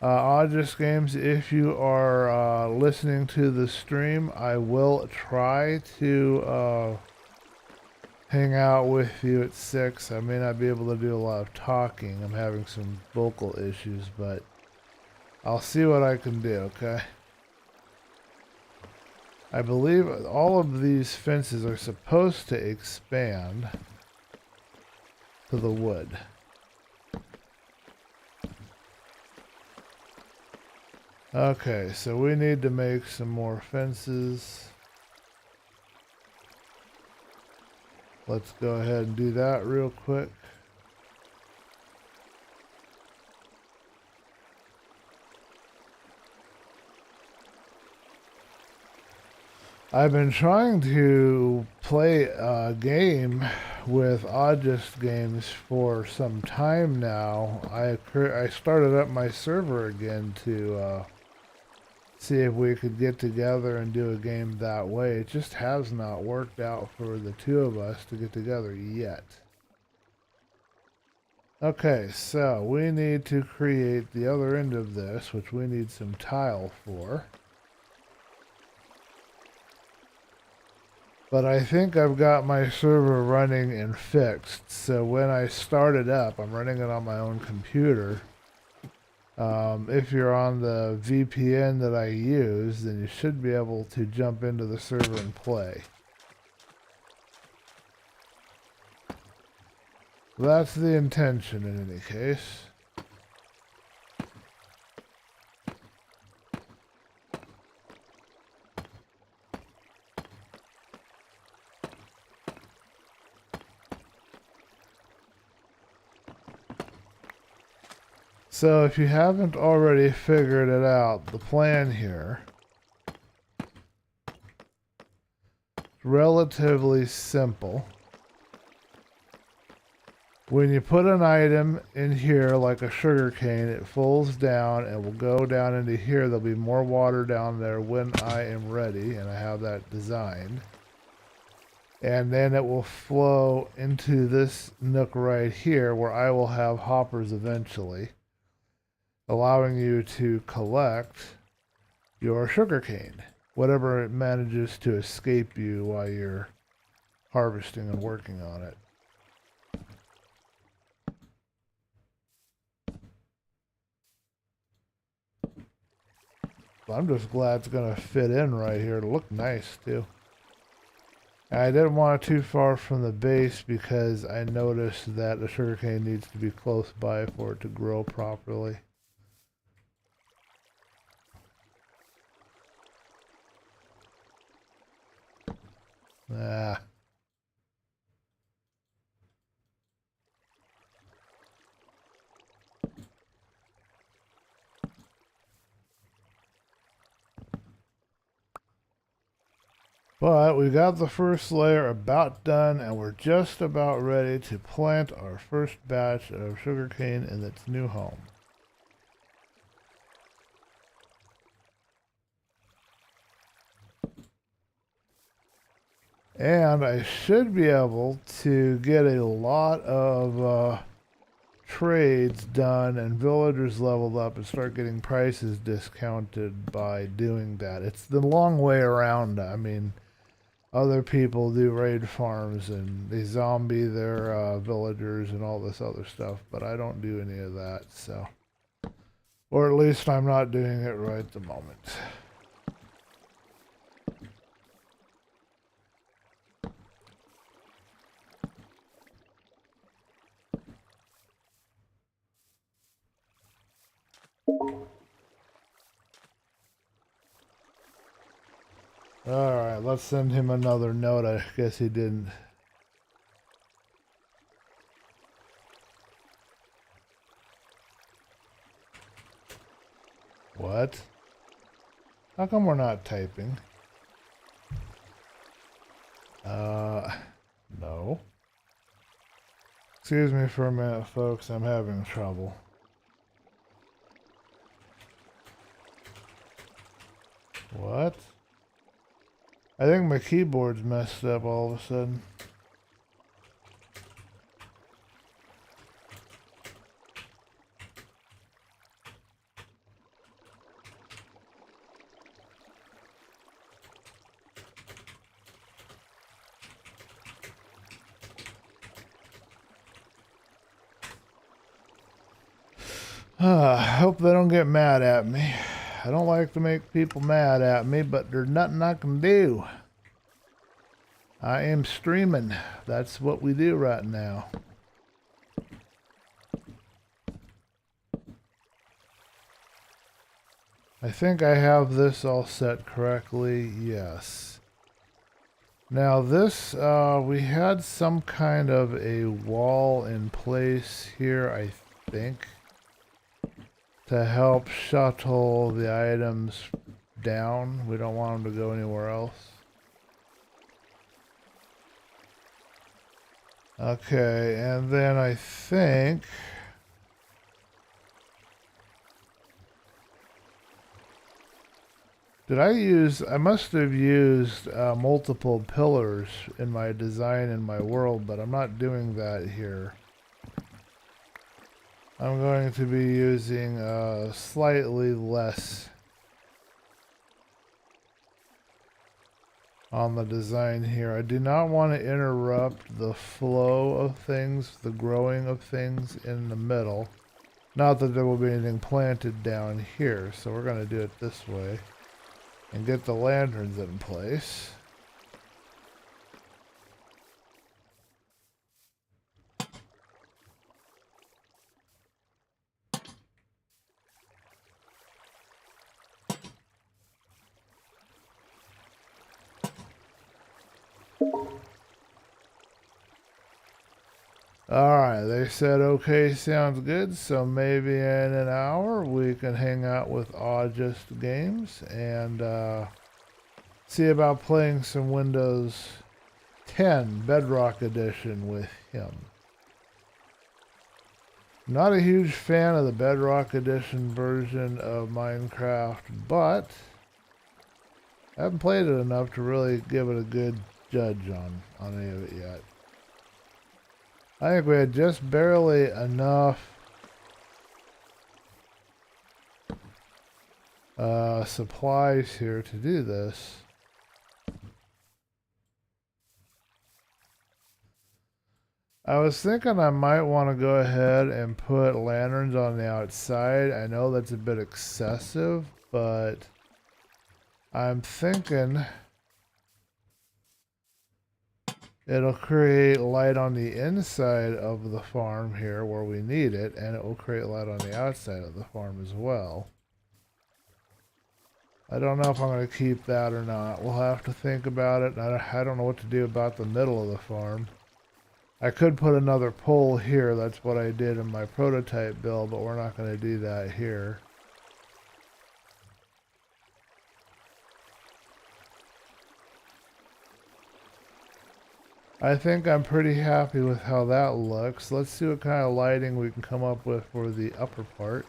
Odd Just Games, if you are listening to the stream, I will try to hang out with you at 6. I may not be able to do a lot of talking. I'm having some vocal issues, but I'll see what I can do, okay? I believe all of these fences are supposed to expand to the wood. Okay, so we need to make some more fences. Let's go ahead and do that real quick. I've been trying to play a game with Odd Just Games for some time now. I started up my server again to see if we could get together and do a game that way. It just has not worked out for the two of us to get together yet. Okay, so we need to create the other end of this, which we need some tile for. But I think I've got my server running and fixed, so when I start it up, I'm running it on my own computer. If you're on the VPN that I use, then you should be able to jump into the server and play. That's the intention in any case. So if you haven't already figured it out, the plan here is relatively simple. When you put an item in here like a sugarcane, it falls down and will go down into here. There'll be more water down there when I am ready, and I have that designed. And then it will flow into this nook right here where I will have hoppers eventually, allowing you to collect your sugarcane, whatever it manages to escape you while you're harvesting and working on it. I'm just glad it's going to fit in right here. It'll look nice too. I didn't want it too far from the base because I noticed that the sugarcane needs to be close by for it to grow properly. Ah. But we got the first layer about done, and we're just about ready to plant our first batch of sugarcane in its new home. And I should be able to get a lot of trades done and villagers leveled up and start getting prices discounted by doing that. It's the long way around. I mean, other people do raid farms and they zombie their villagers and all this other stuff, but I don't do any of that, so. Or at least I'm not doing it right at the moment. Alright, let's send him another note. I guess he didn't. What? How come we're not typing? No. Excuse me for a minute, folks. I'm having trouble. What? I think my keyboard's messed up all of a sudden. I hope they don't get mad at me. I don't like to make people mad at me, but there's nothing I can do. I am streaming. That's what we do right now. I think I have this all set correctly. Yes. Now this, we had some kind of a wall in place here, I think, to help shuttle the items down. We don't want them to go anywhere else. Okay, and then I think I must have used multiple pillars in my design in my world, but I'm not doing that here. I'm going to be using slightly less on the design here. I do not want to interrupt the flow of things, the growing of things in the middle. Not that there will be anything planted down here, so we're going to do it this way and get the lanterns in place. Alright, they said okay, sounds good, so maybe in an hour we can hang out with August Games and see about playing some Windows 10 Bedrock Edition with him. Not a huge fan of the Bedrock Edition version of Minecraft, but I haven't played it enough to really give it a good judge on any of it yet. I think we had just barely enough supplies here to do this. I was thinking I might want to go ahead and put lanterns on the outside. I know that's a bit excessive, but I'm thinking it'll create light on the inside of the farm here where we need it, and it will create light on the outside of the farm as well. I don't know if I'm going to keep that or not. We'll have to think about it. I don't know what to do about the middle of the farm. I could put another pole here. That's what I did in my prototype build, but we're not going to do that here. I think I'm pretty happy with how that looks. Let's see what kind of lighting we can come up with for the upper part.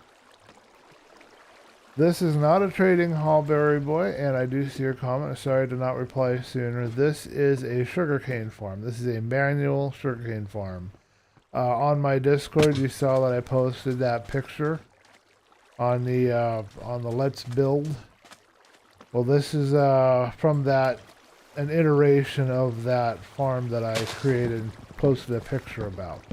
This is not a trading hall, Berry Boy, and I do see your comment. Sorry to not reply sooner. This is a sugarcane farm. This is a manual sugarcane farm. On my Discord, you saw that I posted that picture on the Let's Build. Well, this is from that, an iteration of that farm that I created and posted a picture about.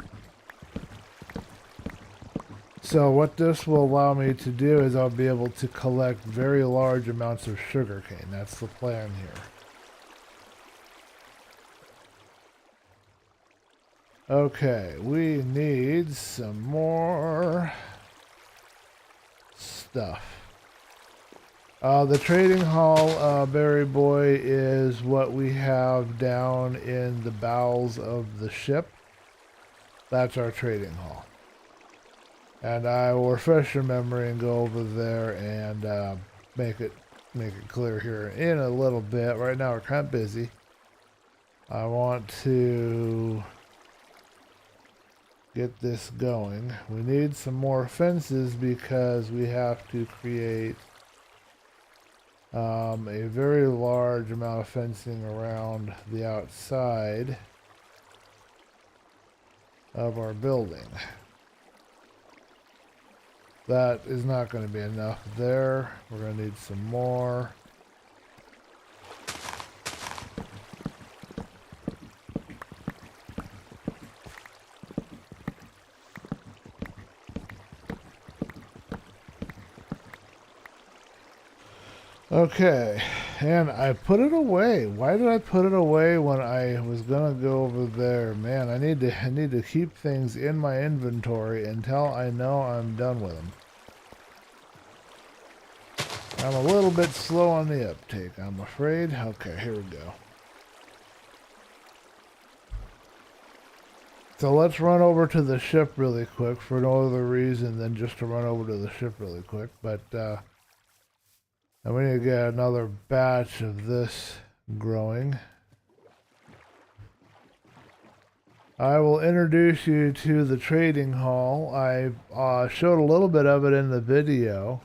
So what this will allow me to do is I'll be able to collect very large amounts of sugarcane. That's the plan here. Okay, we need some more stuff. The trading hall, Berry Boy, is what we have down in the bowels of the ship. That's our trading hall. And I will refresh your memory and go over there and make it clear here in a little bit. Right now we're kind of busy. I want to get this going. We need some more fences because we have to create a very large amount of fencing around the outside of our building. That is not going to be enough there. We're going to need some more. Okay, and I put it away. Why did I put it away when I was gonna go over there? Man, I need to keep things in my inventory until I know I'm done with them. I'm a little bit slow on the uptake, I'm afraid. Okay, here we go. So let's run over to the ship really quick for no other reason than just to run over to the ship really quick. But and we need to get another batch of this growing. I will introduce you to the trading hall. I showed a little bit of it in the video,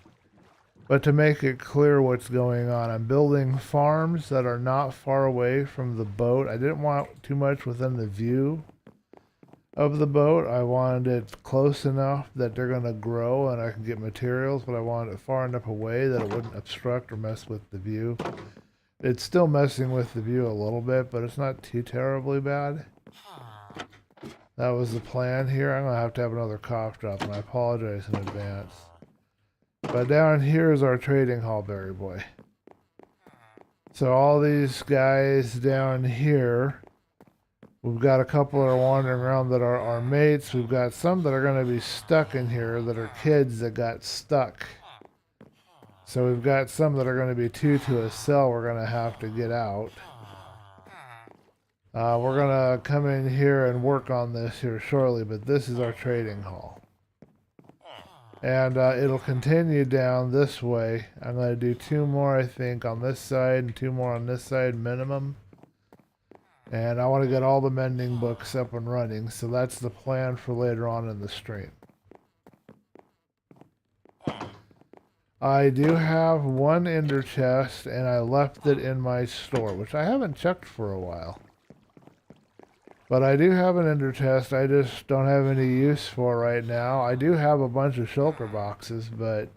but to make it clear what's going on, I'm building farms that are not far away from the boat. I didn't want too much within the view of the boat. I wanted it close enough that they're going to grow and I can get materials, but I wanted it far enough away that it wouldn't obstruct or mess with the view. It's still messing with the view a little bit, but it's not too terribly bad. That was the plan here. I'm going to have another cough drop, and I apologize in advance. But down here is our trading hall, Berry Boy. So all these guys down here, we've got a couple that are wandering around that are our mates. We've got some that are going to be stuck in here that are kids that got stuck. So we've got some that are going to be two to a cell we're going to have to get out. We're going to come in here and work on this here shortly, but this is our trading hall. And it'll continue down this way. I'm going to do 2 more, I think, on this side and 2 more on this side minimum. And I want to get all the mending books up and running, so that's the plan for later on in the stream. I do have 1 ender chest, and I left it in my store, which I haven't checked for a while. But I do have an ender chest, I just don't have any use for right now. I do have a bunch of shulker boxes, but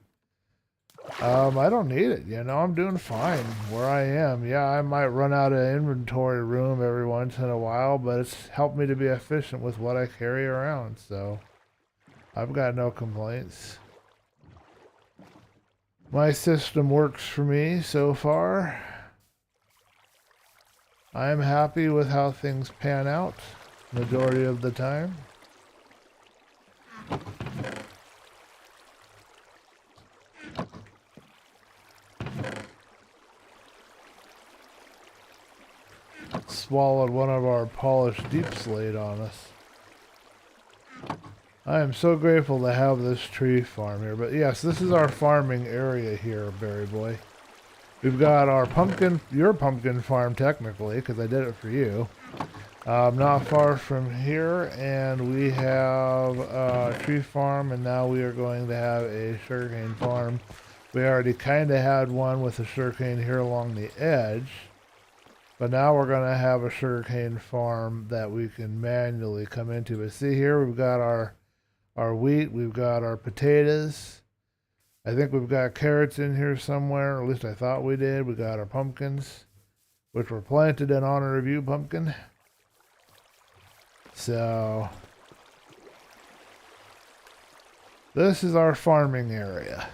I don't need it, you know, I'm doing fine where I am. Yeah, I might run out of inventory room every once in a while, but it's helped me to be efficient with what I carry around, so I've got no complaints. My system works for me so far. I'm happy with how things pan out majority of the time. Swallowed one of our polished deep slate on us. I am so grateful to have this tree farm here. But yes, this is our farming area here, Berry Boy. We've got our pumpkin, your pumpkin farm technically, because I did it for you. Not far from here, and we have a tree farm, and now we are going to have a sugarcane farm. We already kind of had one with a sugarcane here along the edge. But now we're going to have a sugarcane farm that we can manually come into. But see here, we've got our wheat, we've got our potatoes. I think we've got carrots in here somewhere, or at least I thought we did. We got our pumpkins, which were planted in honor of you, pumpkin. So this is our farming area.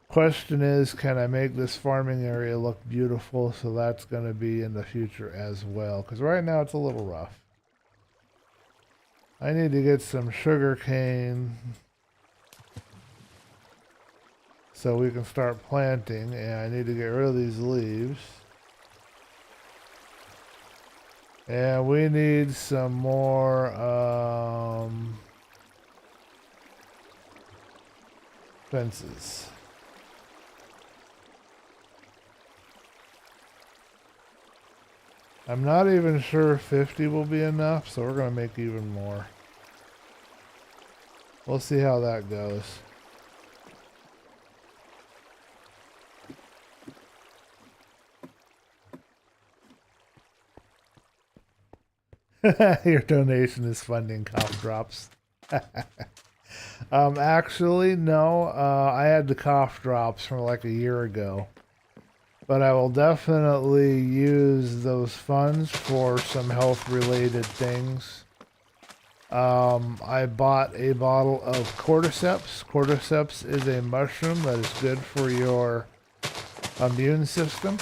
Question is, can I make this farming area look beautiful? So that's going to be in the future as well, because right now it's a little rough. I need to get some sugar cane so we can start planting, and I need to get rid of these leaves. And we need some more fences. I'm not even sure 50 will be enough, so we're going to make even more. We'll see how that goes. Your donation is funding cough drops. Actually, no. I had the cough drops from like a year ago. But I will definitely use those funds for some health-related things. I bought a bottle of cordyceps. Cordyceps is a mushroom that is good for your immune system.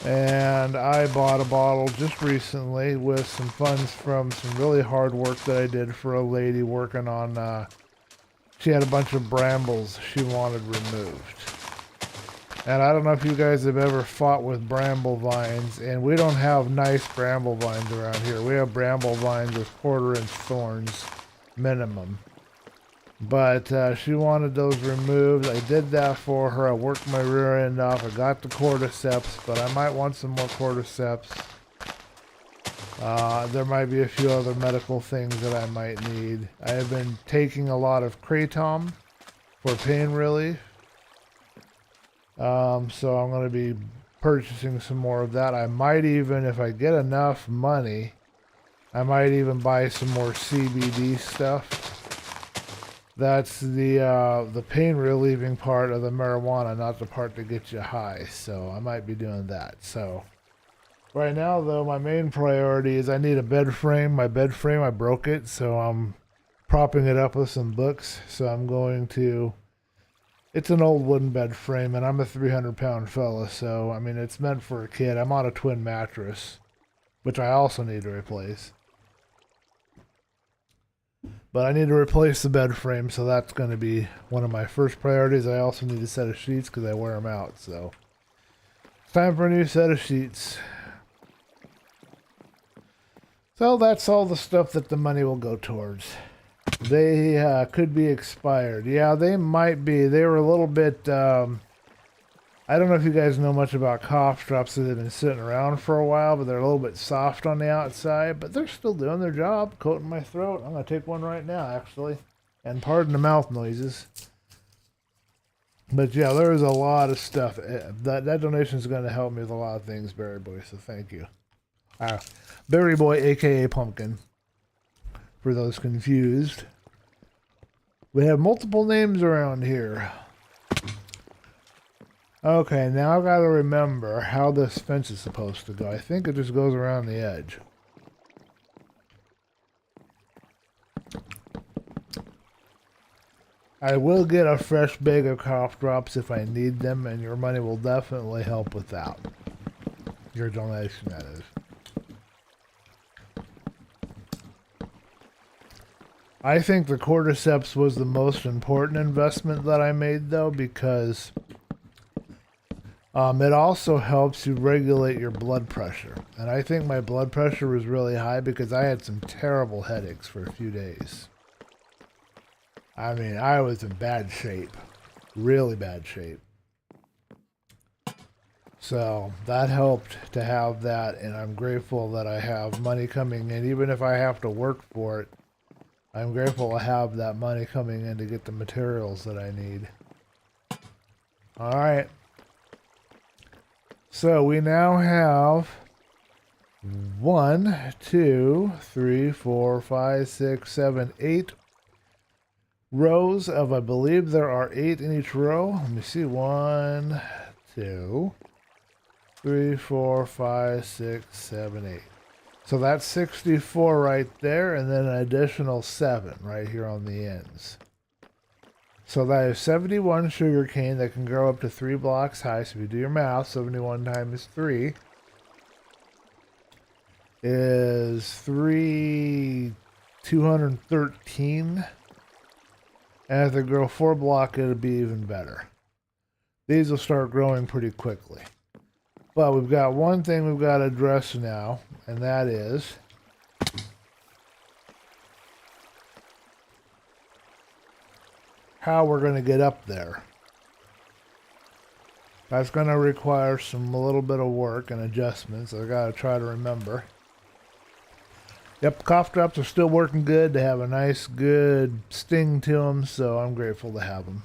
And I bought a bottle just recently with some funds from some really hard work that I did for a lady working on, she had a bunch of brambles she wanted removed. And I don't know if you guys have ever fought with bramble vines, and we don't have nice bramble vines around here. We have bramble vines with 1/4-inch thorns minimum. But she wanted those removed. I did that for her. I worked my rear end off. I got the cordyceps, but I might want some more cordyceps. There might be a few other medical things that I might need. I have been taking a lot of kratom for pain relief. So I'm going to be purchasing some more of that. I might even, if I get enough money, I might even buy some more CBD stuff. That's the pain relieving part of the marijuana, not the part that gets you high. So I might be doing that. So right now, though, my main priority is I need a bed frame. My bed frame, I broke it, so I'm propping it up with some books. So I'm going to... It's an old wooden bed frame, and I'm a 300-pound fella, so, I mean, it's meant for a kid. I'm on a twin mattress, which I also need to replace. But I need to replace the bed frame, so that's going to be one of my first priorities. I also need a set of sheets because I wear them out, so. It's time for a new set of sheets. So that's all the stuff that the money will go towards. They could be expired. Yeah, they might be. They were a little bit... I don't know if you guys know much about cough drops. They've been sitting around for a while, but they're a little bit soft on the outside. But they're still doing their job, coating my throat. I'm going to take one right now, actually. And pardon the mouth noises. But yeah, there is a lot of stuff. That donation is going to help me with a lot of things, Berry Boy, so thank you. Berry Boy, a.k.a. Pumpkin. For those confused. We have multiple names around here. Okay, now I've got to remember how this fence is supposed to go. I think it just goes around the edge. I will get a fresh bag of cough drops if I need them, and your money will definitely help with that. Your donation, that is. I think the cordyceps was the most important investment that I made, though, because it also helps you regulate your blood pressure. And I think my blood pressure was really high because I had some terrible headaches for a few days. I mean, I was in bad shape. Really bad shape. So that helped to have that, and I'm grateful that I have money coming in, even if I have to work for it. I'm grateful to have that money coming in to get the materials that I need. Alright. So we now have 1, 2, 3, 4, 5, 6, 7, 8 rows of, I believe there are 8 in each row. Let me see. 1, 2, 3, 4, 5, 6, 7, 8. So that's 64 right there, and then an additional 7 right here on the ends. So that is 71 sugarcane that can grow up to 3 blocks high. So if you do your math, 71 times 3 is 213. And if they grow 4 block, it'll be even better. These will start growing pretty quickly. But we've got one thing we've got to address now, and that is how we're going to get up there. That's going to require a little bit of work and adjustments. I got to try to remember. Yep, cough drops are still working good. They have a nice, good sting to them, so I'm grateful to have them.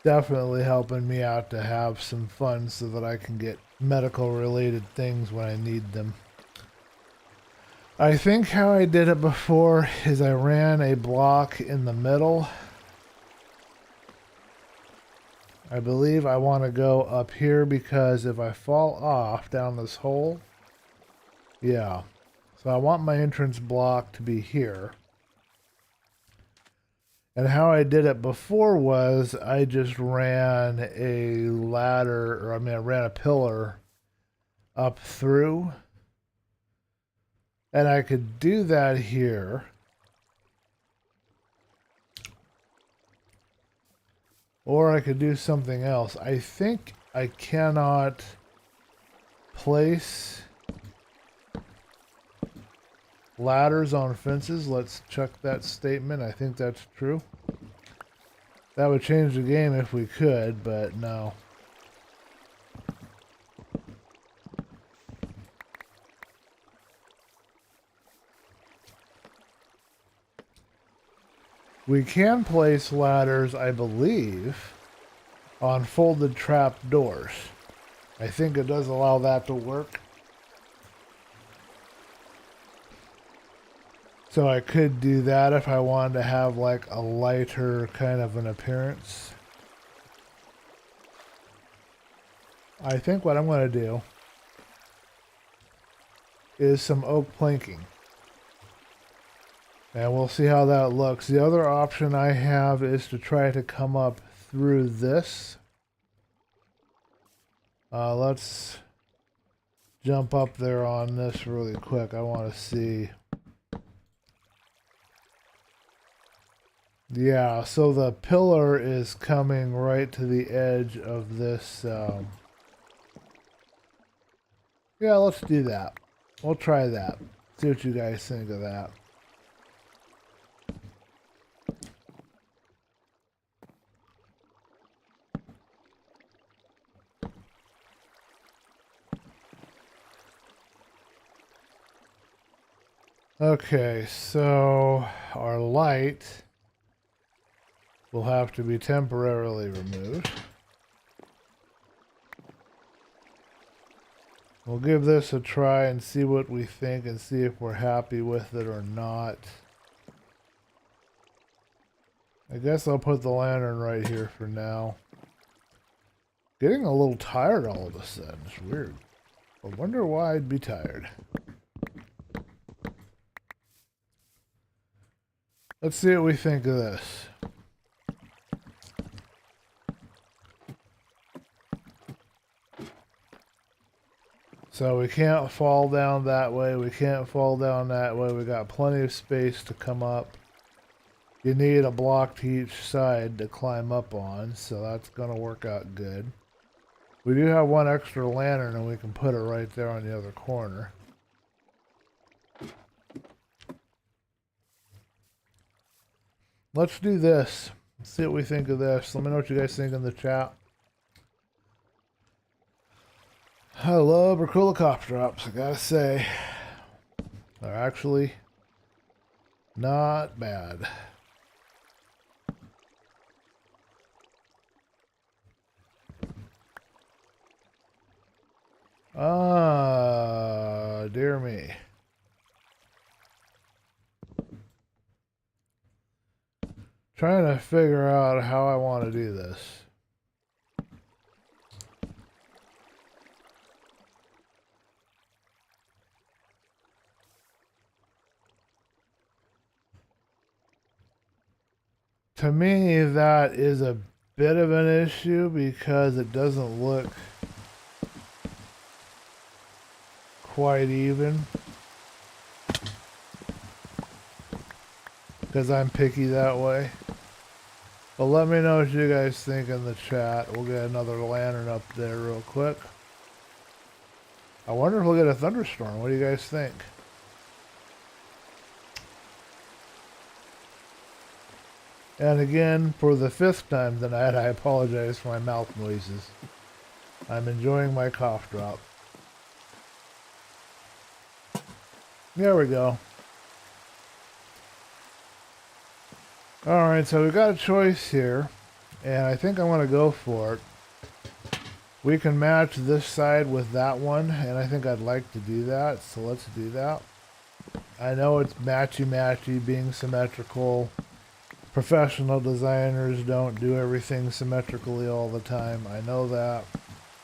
Definitely helping me out to have some funds so that I can get medical related things when I need them. I think how I did it before is I ran a block in the middle. I believe I want to go up here because if I fall off down this hole, yeah. So I want my entrance block to be here. And how I did it before was I just ran a ladder, or I ran a pillar up through. And I could do that here. Or I could do something else. I think I cannot place ladders on fences. Let's check that statement. I think that's true. That would change the game if we could, but no. We can place ladders, I believe, on folded trap doors. I think it does allow that to work. So I could do that if I wanted to have like a lighter kind of an appearance. I think what I'm going to do is some oak planking. And we'll see how that looks. The other option I have is to try to come up through this. Let's jump up there on this really quick. I want to see. Yeah, so the pillar is coming right to the edge of this. Yeah, let's do that. We'll try that. See what you guys think of that. Okay, so our light will have to be temporarily removed. We'll give this a try and see what we think and see if we're happy with it or not. I guess I'll put the lantern right here for now. Getting a little tired all of a sudden. It's weird. I wonder why I'd be tired. Let's see what we think of this. So we can't fall down that way. We can't fall down that way. We got plenty of space to come up. You need a block to each side to climb up on, so that's going to work out good. We do have one extra lantern, and we can put it right there on the other corner. Let's do this. Let's see what we think of this. Let me know what you guys think in the chat. I love Bracula cough drops, I gotta say. They're actually not bad. Ah, dear me. Trying to figure out how I want to do this. To me, that is a bit of an issue because it doesn't look quite even. Because I'm picky that way. But let me know what you guys think in the chat. We'll get another lantern up there real quick. I wonder if we'll get a thunderstorm. What do you guys think? And again, for the 5th time tonight, I apologize for my mouth noises. I'm enjoying my cough drop. There we go. Alright, so we've got a choice here, and I think I'm going to go for it. We can match this side with that one, and I think I'd like to do that, so let's do that. I know it's matchy-matchy, being symmetrical. Professional designers don't do everything symmetrically all the time. I know that.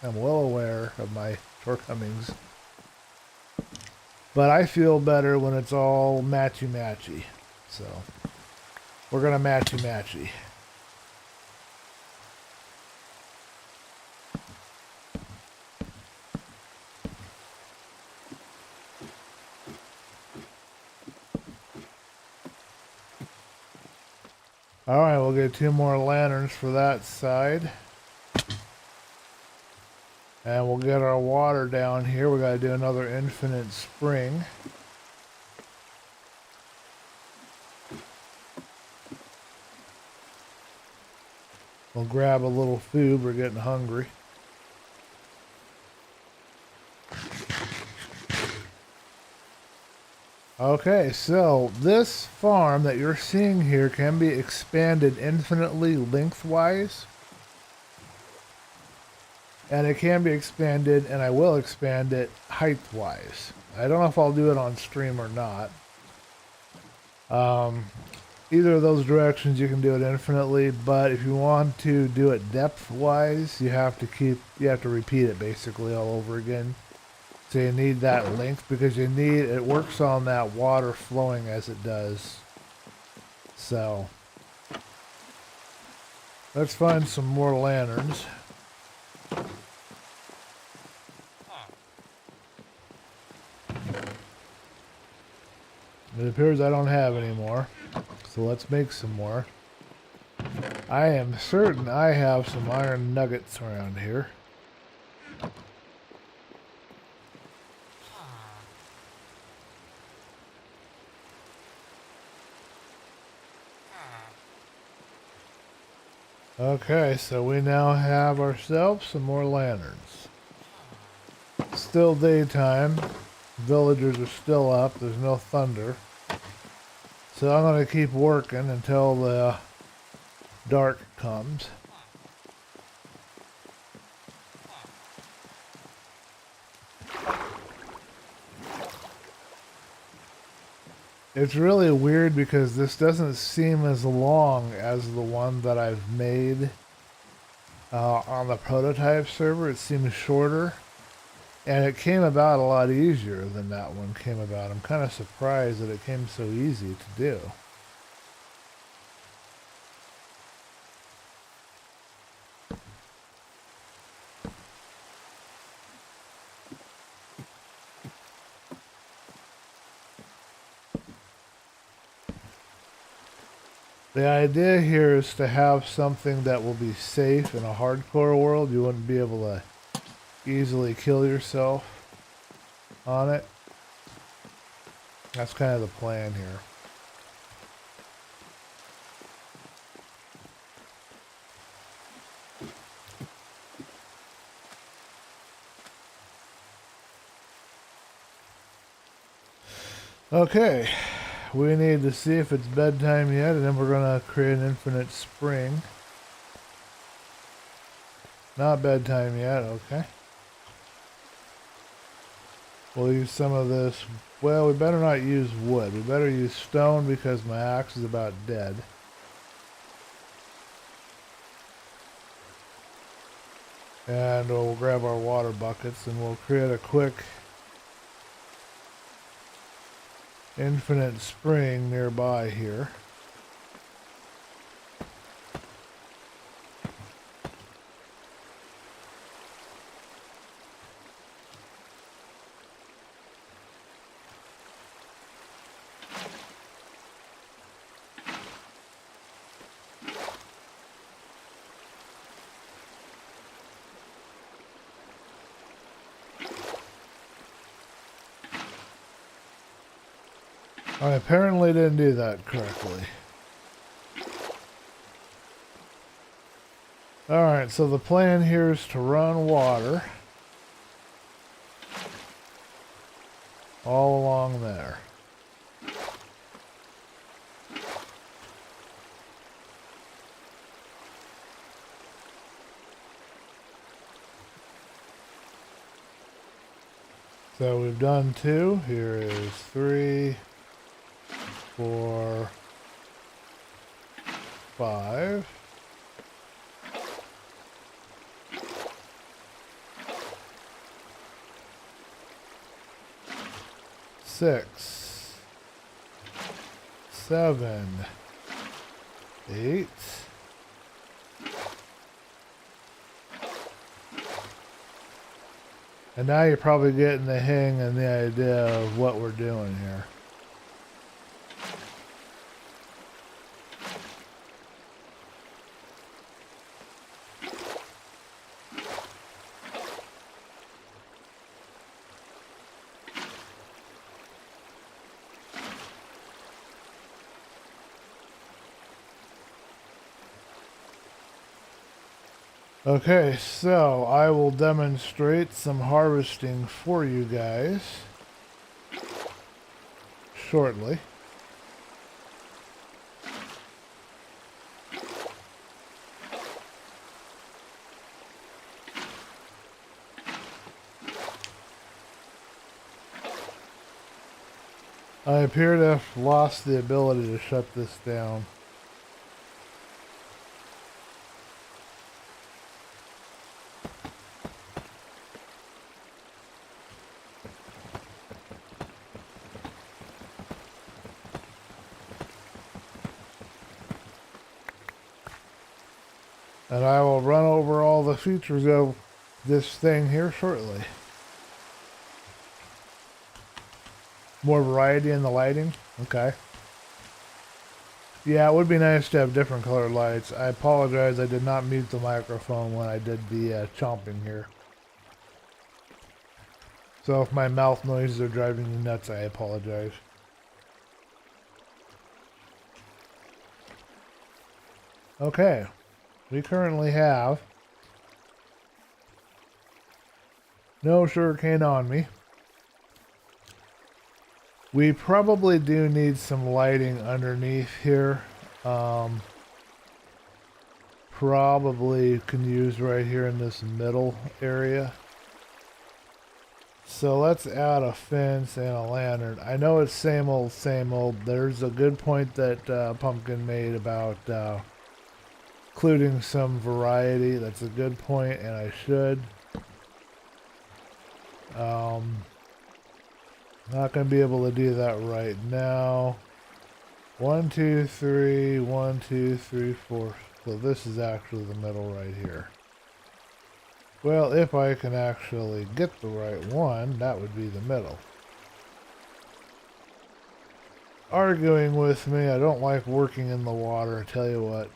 I'm well aware of my shortcomings. But I feel better when it's all matchy-matchy. So, we're going to matchy-matchy. Alright, we'll get 2 more lanterns for that side. And we'll get our water down here. We gotta do another infinite spring. We'll grab a little food, we're getting hungry. Okay, so this farm that you're seeing here can be expanded infinitely lengthwise. And it can be expanded, and I will expand it height-wise. I don't know if I'll do it on stream or not. Either of those directions you can do it infinitely, but if you want to do it depth-wise, you have to repeat it basically all over again. So you need that length because it works on that water flowing as it does. So let's find some more lanterns. It appears I don't have any more, so let's make some more. I am certain I have some iron nuggets around here. Okay, so we now have ourselves some more lanterns. Still daytime. Villagers are still up. There's no thunder. So I'm going to keep working until the dark comes. It's really weird because this doesn't seem as long as the one that I've made on the prototype server. It seems shorter. And it came about a lot easier than that one came about. I'm kind of surprised that it came so easy to do. The idea here is to have something that will be safe in a hardcore world. You wouldn't be able to easily kill yourself on it. That's kind of the plan here. Okay, we need to see if it's bedtime yet, and then we're going to create an infinite spring. Not bedtime yet, okay. We'll use some of this. Well, we better not use wood. We better use stone because my axe is about dead. And we'll grab our water buckets and we'll create a quick infinite spring nearby here. I apparently didn't do that correctly. Alright, so the plan here is to run water all along there. So we've done 2. Here is 3, 4, 5. 6, 7, 8. And now you're probably getting the hang and the idea of what we're doing here. Okay, so I will demonstrate some harvesting for you guys shortly. I appear to have lost the ability to shut this down. And I will run over all the features of this thing here shortly. More variety in the lighting? Okay. Yeah, it would be nice to have different colored lights. I apologize, I did not mute the microphone when I did the chomping here. So if my mouth noises are driving you nuts, I apologize. Okay. We currently have no sugarcane on me. We probably do need some lighting underneath here. Probably can use right here in this middle area. So let's add a fence and a lantern. I know it's same old, same old. There's a good point that Pumpkin made about including some variety. That's a good point, and I should. Not going to be able to do that right now. 1, 2, 3, 1, 2, 3, 4. So this is actually the middle right here. Well, if I can actually get the right one, that would be the middle. Arguing with me, I don't like working in the water, I tell you what.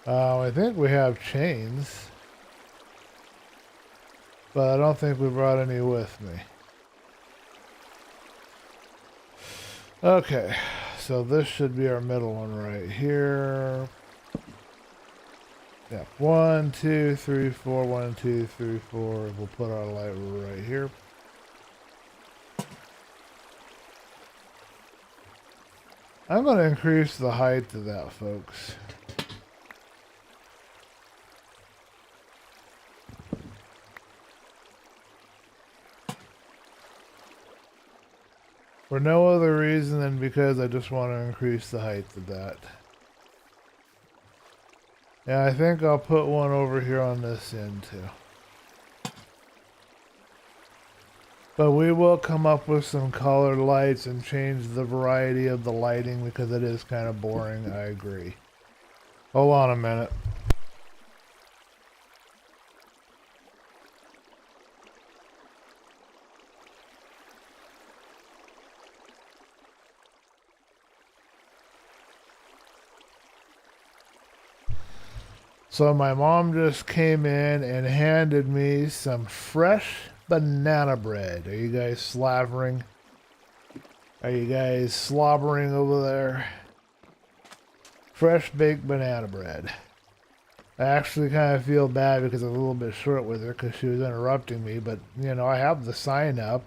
I think we have chains, but I don't think we brought any with me. Okay, so this should be our middle one right here. Yeah, 1, 2, 3, 4, 1, 2, 3, 4. We'll put our light right here. I'm going to increase the height of that, folks. For no other reason than because I just want to increase the height of that. Yeah, I think I'll put one over here on this end too. But we will come up with some colored lights and change the variety of the lighting because it is kind of boring, I agree. Hold on a minute. So my mom just came in and handed me some fresh banana bread. Are you guys slavering? Are you guys slobbering over there? Fresh baked banana bread. I actually kind of feel bad because I was a little bit short with her because she was interrupting me, but you know, I have the sign up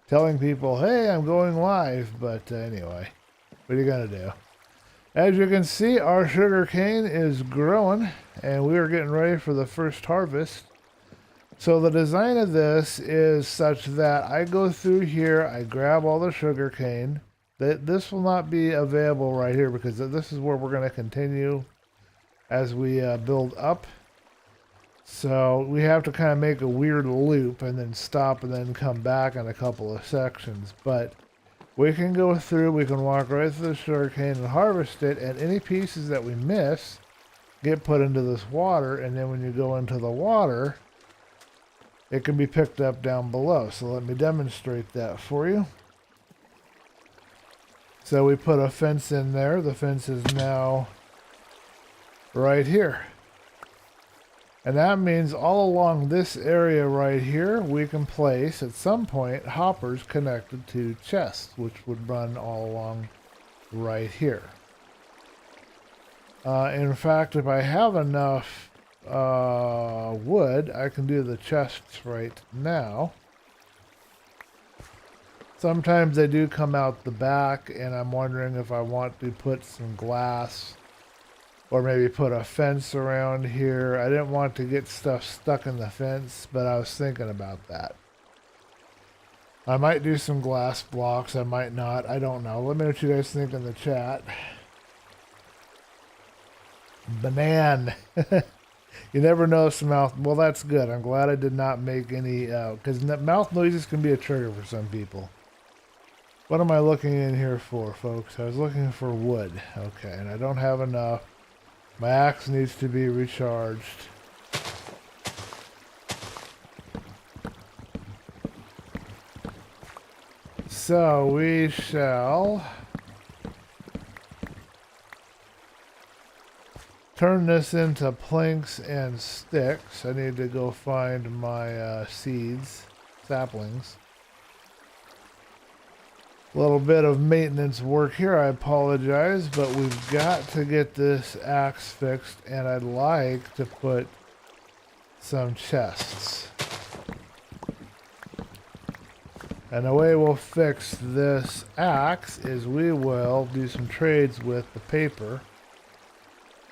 telling people, hey, I'm going live, but anyway, what are you gonna do? As you can see, our sugar cane is growing and we are getting ready for the first harvest. So the design of this is such that I go through here, I grab all the sugar cane. This will not be available right here because this is where we're going to continue as we build up. So we have to kind of make a weird loop and then stop and then come back in a couple of sections. But we can go through, we can walk right through the sugar cane and harvest it, and any pieces that we miss get put into this water, and then when you go into the water, it can be picked up down below. So let me demonstrate that for you. So we put a fence in there. The fence is now right here. And that means all along this area right here, we can place, at some point, hoppers connected to chests, which would run all along right here. In fact, if I have enough wood, I can do the chests right now. Sometimes they do come out the back, and I'm wondering if I want to put some glass or maybe put a fence around here. I didn't want to get stuff stuck in the fence, but I was thinking about that. I might do some glass blocks, I might not, I don't know. Let me know what you guys think in the chat. Banana. You never notice the mouth. Well, that's good. I'm glad I did not make any, because mouth noises can be a trigger for some people. What am I looking in here for, folks? I was looking for wood. Okay, and I don't have enough. My axe needs to be recharged. So we shall turn this into planks and sticks. I need to go find my seeds, saplings. A little bit of maintenance work here, I apologize, but we've got to get this axe fixed, and I'd like to put some chests. And the way we'll fix this axe is we will do some trades with the paper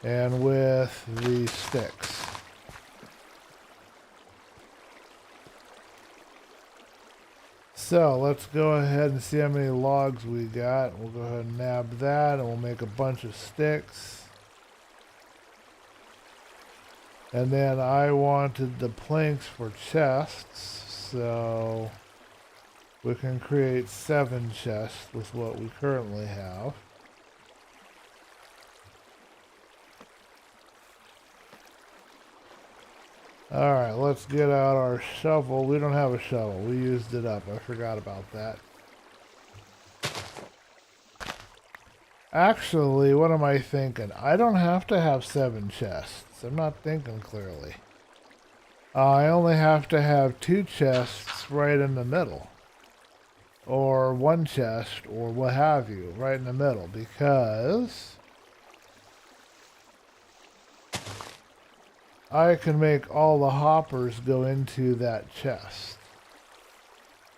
and with the sticks. So let's go ahead and see how many logs we got. We'll go ahead and nab that, and we'll make a bunch of sticks. And then I wanted the planks for chests, so we can create 7 chests with what we currently have. Alright, let's get out our shovel. We don't have a shovel. We used it up. I forgot about that. Actually, what am I thinking? I don't have to have 7 chests. I'm not thinking clearly. I only have to have 2 chests right in the middle. Or 1 chest, or what have you, right in the middle. Because I can make all the hoppers go into that chest.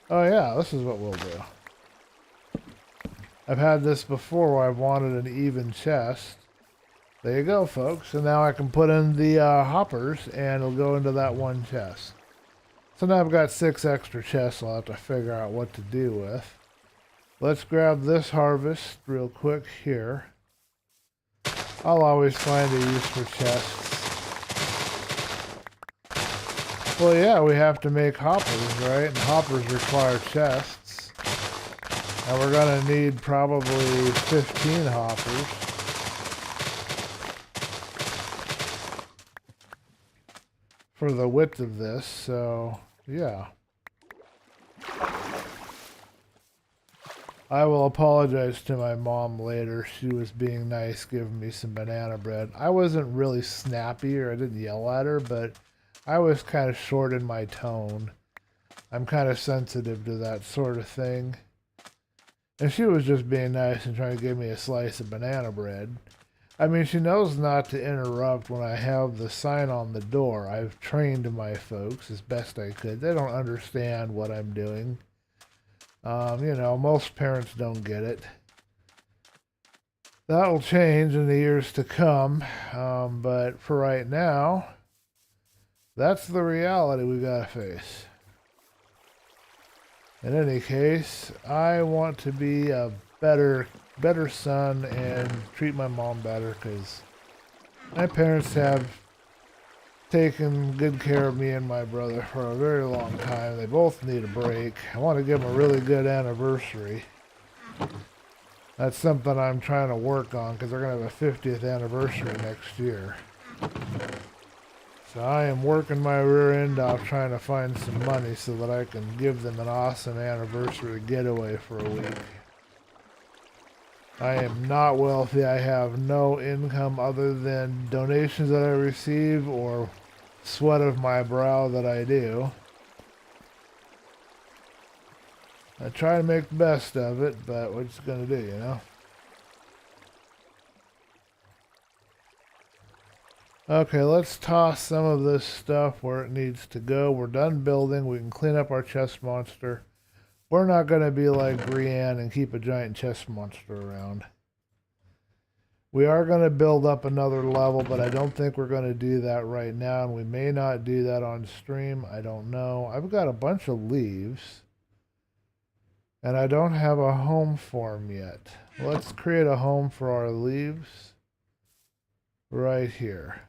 Oh yeah, this is what we'll do. I've had this before where I've wanted an even chest. There you go, folks. And now I can put in the hoppers and it'll go into that 1 chest. So now I've got 6 extra chests I'll have to figure out what to do with. Let's grab this harvest real quick here. I'll always find a use for chests. Well, yeah, we have to make hoppers, right? And hoppers require chests. And we're going to need probably 15 hoppers. For the width of this, so yeah. I will apologize to my mom later. She was being nice, giving me some banana bread. I wasn't really snappy, or I didn't yell at her, but I was kind of short in my tone. I'm kind of sensitive to that sort of thing. And she was just being nice and trying to give me a slice of banana bread. I mean, she knows not to interrupt when I have the sign on the door. I've trained my folks as best I could. They don't understand what I'm doing. You know, most parents don't get it. That will change in the years to come. But for right now, that's the reality we gotta face. In any case, I want to be a better son and treat my mom better, because my parents have taken good care of me and my brother for a very long time. They both need a break. I want to give them a really good anniversary. That's something I'm trying to work on, because they're going to have a 50th anniversary next year. So I am working my rear end off trying to find some money so that I can give them an awesome anniversary getaway for a week. I am not wealthy. I have no income other than donations that I receive or sweat of my brow that I do. I try to make the best of it, but what you gonna do, you know? Okay, let's toss some of this stuff where it needs to go. We're done building. We can clean up our chest monster. We're not going to be like Brienne and keep a giant chest monster around. We are going to build up another level, but I don't think we're going to do that right now, and we may not do that on stream. I don't know. I've got a bunch of leaves, and I don't have a home for them yet. Let's create a home for our leaves right here.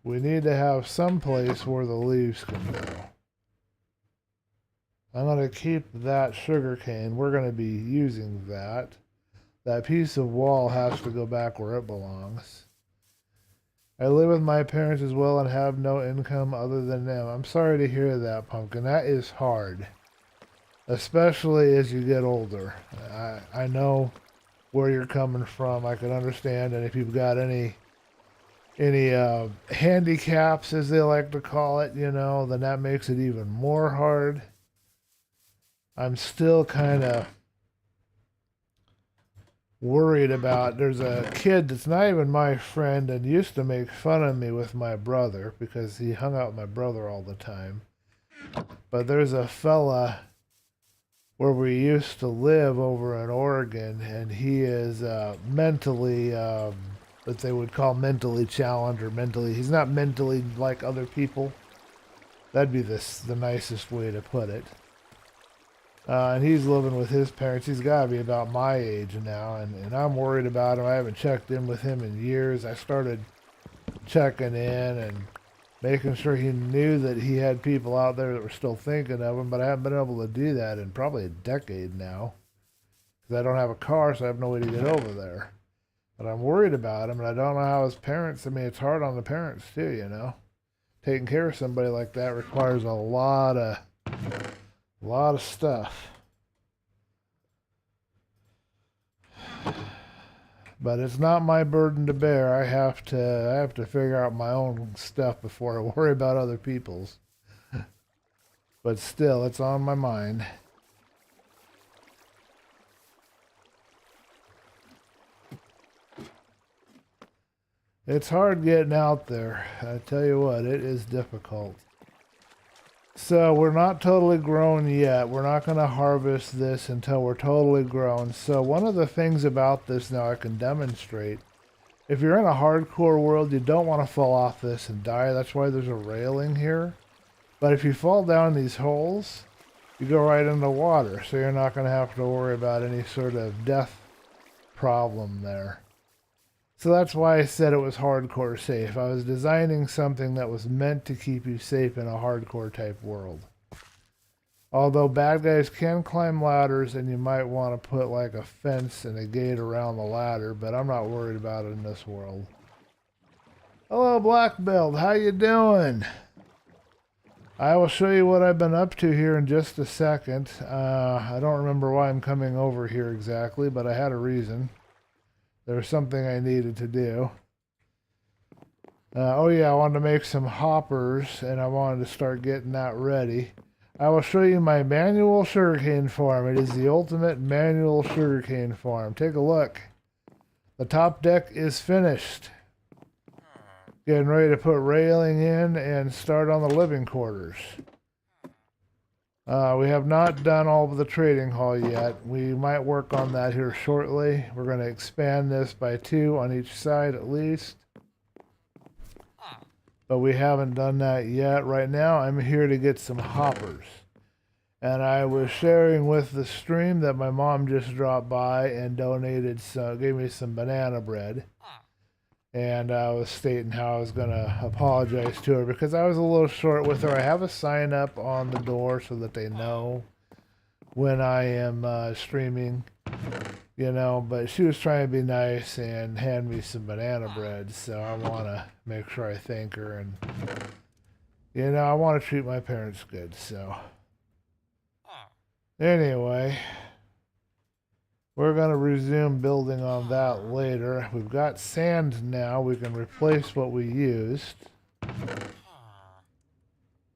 We need to have some place where the leaves can go. I'm going to keep that sugarcane. We're going to be using that. That piece of wall has to go back where it belongs. I live with my parents as well and have no income other than them. I'm sorry to hear that, Pumpkin. That is hard. Especially as you get older. I know where you're coming from. I can understand. And if you've got any handicaps, as they like to call it, you know, then that makes it even more hard. I'm still kind of worried about, there's a kid that's not even my friend and used to make fun of me with my brother because he hung out with my brother all the time. But there's a fella where we used to live over in Oregon, and he is mentally what they would call mentally challenged, or mentally, he's not mentally like other people. That'd be the nicest way to put it. And he's living with his parents. He's got to be about my age now, and I'm worried about him. I haven't checked in with him in years. I started checking in and making sure he knew that he had people out there that were still thinking of him, but I haven't been able to do that in probably a decade now, because I don't have a car, so I have no way to get over there. But I'm worried about him, and I don't know how his parents, I mean, it's hard on the parents too, you know. Taking care of somebody like that requires a lot of stuff. But it's not my burden to bear. I have to figure out my own stuff before I worry about other people's. But still, it's on my mind. It's hard getting out there. I tell you what, it is difficult. So we're not totally grown yet. We're not going to harvest this until we're totally grown. So one of the things about this now I can demonstrate, if you're in a hardcore world, you don't want to fall off this and die. That's why there's a railing here. But if you fall down these holes, you go right in the water. So you're not going to have to worry about any sort of death problem there. So that's why I said it was hardcore safe. I was designing something that was meant to keep you safe in a hardcore type world. Although bad guys can climb ladders, and you might want to put like a fence and a gate around the ladder, but I'm not worried about it in this world. Hello, Black Belt. How you doing? I will show you what I've been up to here in just a second. I don't remember why I'm coming over here exactly, but I had a reason. There was something I needed to do. Oh yeah, I wanted to make some hoppers, and I wanted to start getting that ready. I will show you my manual sugarcane farm. It is the ultimate manual sugarcane farm. Take a look. The top deck is finished. Getting ready to put railing in and start on the living quarters. We have not done all of the trading hall yet. We might work on that here shortly. We're going to expand this by 2 on each side at least. But we haven't done that yet. Right now, I'm here to get some hoppers. And I was sharing with the stream that my mom just dropped by and donated gave me some banana bread. And I was stating how I was going to apologize to her because I was a little short with her. I have a sign up on the door so that they know when I am streaming, you know, but she was trying to be nice and hand me some banana bread, so I want to make sure I thank her, and, you know, I want to treat my parents good, so. Anyway, we're going to resume building on that later. We've got sand now. We can replace what we used.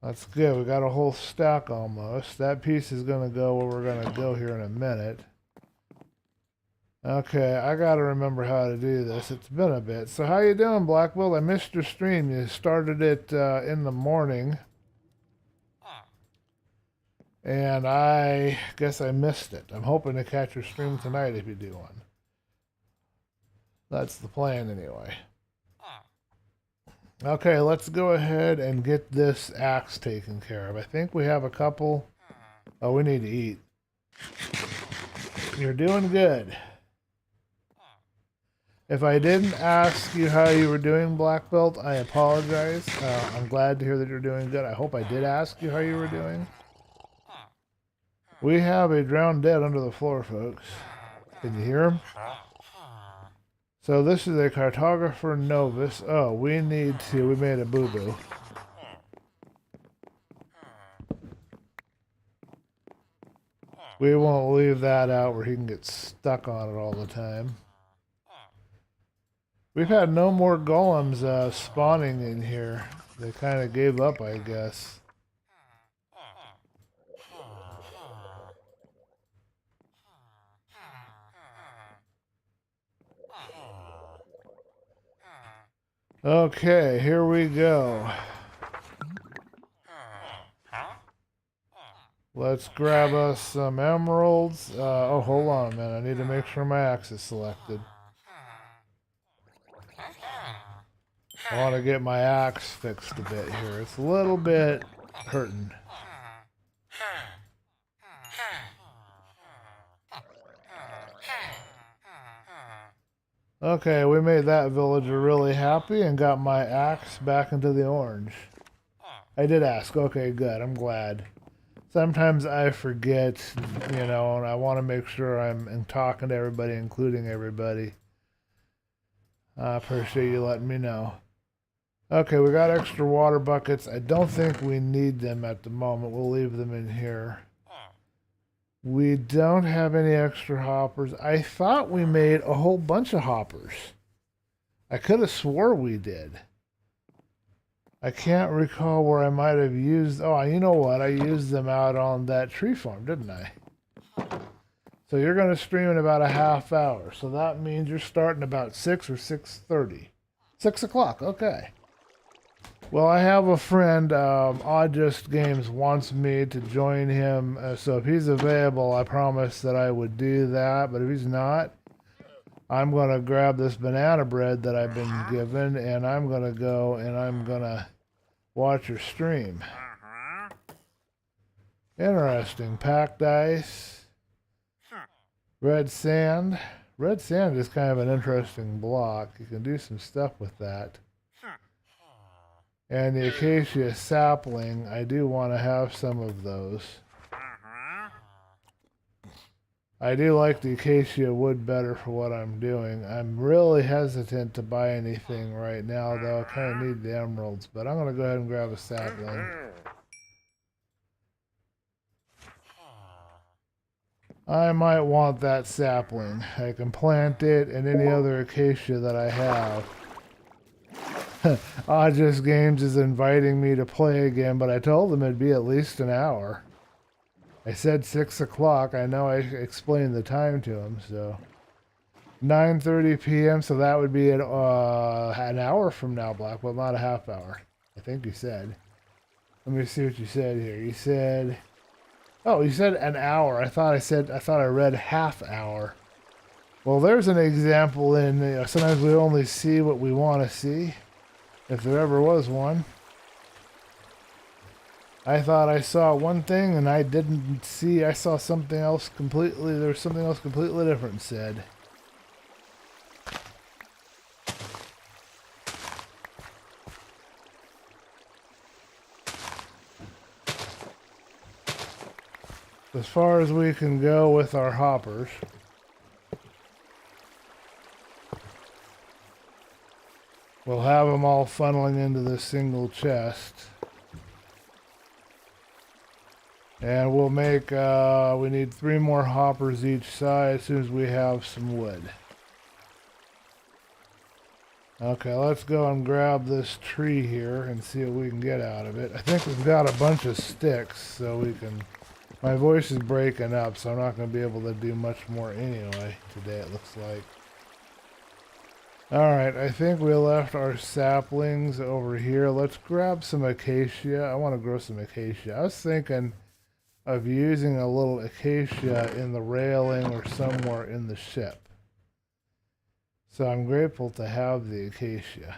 That's good. We got a whole stack almost. That piece is going to go where we're going to go here in a minute. Okay, I got to remember how to do this. It's been a bit. So how you doing, Blackwill? I missed your stream. You started it in the morning. And I guess I missed it. I'm hoping to catch your stream tonight if you do one. That's the plan anyway. Okay, let's go ahead and get this axe taken care of. I think we have a couple. Oh, we need to eat. You're doing good. If I didn't ask you how you were doing, Black Belt, I apologize. I'm glad to hear that you're doing good. I hope I did ask you how you were doing. We have a drowned dead under the floor, folks. Can you hear him? So this is a cartographer novice. Oh, we made a boo-boo. We won't leave that out where he can get stuck on it all the time. We've had no more golems spawning in here. They kind of gave up, I guess. Okay, here we go. Let's grab us some emeralds. Oh, hold on a minute. I need to make sure my axe is selected. I want to get my axe fixed a bit here. It's a little bit hurting. Okay, we made that villager really happy and got my axe back into the orange. I did ask. Okay, good. I'm glad. Sometimes I forget, you know, and I want to make sure I'm talking to everybody, including everybody. I appreciate you letting me know. Okay, we got extra water buckets. I don't think we need them at the moment. We'll leave them in here. We don't have any extra hoppers. I thought we made a whole bunch of hoppers. I could have swore we did. I can't recall where I might have used... Oh, you know what? I used them out on that tree farm, didn't I? So you're going to stream in about a half hour. So that means you're starting about 6 or 6:30. 6 o'clock, okay. Well, I have a friend, Odd Just Games, wants me to join him. So if he's available, I promised that I would do that. But if he's not, I'm going to grab this banana bread that I've been given, and I'm going to go and I'm going to watch your stream. Interesting. Packed ice. Red sand. Red sand is kind of an interesting block. You can do some stuff with that. And the acacia sapling, I do want to have some of those. I do like the acacia wood better for what I'm doing. I'm really hesitant to buy anything right now, though. I kind of need the emeralds, but I'm going to go ahead and grab a sapling. I might want that sapling. I can plant it and any other acacia that I have. Odd Just Games is inviting me to play again, but I told them it'd be at least an hour. I said 6 o'clock. I know I explained the time to him, so 9:30 p.m. So that would be an hour from now, Black. Well, not a half hour. I think you said. Let me see what you said here. You said, oh, you said an hour. I thought I read half hour. Well, there's an example in, sometimes we only see what we want to see, if there ever was one. I thought I saw one thing and I didn't see, I saw something else completely, there was something else completely different said. As far as we can go with our hoppers. We'll have them all funneling into this single chest. And we'll make, we need 3 more hoppers each side as soon as we have some wood. Okay, let's go and grab this tree here and see what we can get out of it. I think we've got a bunch of sticks, so we can... My voice is breaking up, so I'm not going to be able to do much more anyway today, it looks like. Alright, I think we left our saplings over here. Let's grab some acacia. I want to grow some acacia. I was thinking of using a little acacia in the railing or somewhere in the ship. So I'm grateful to have the acacia.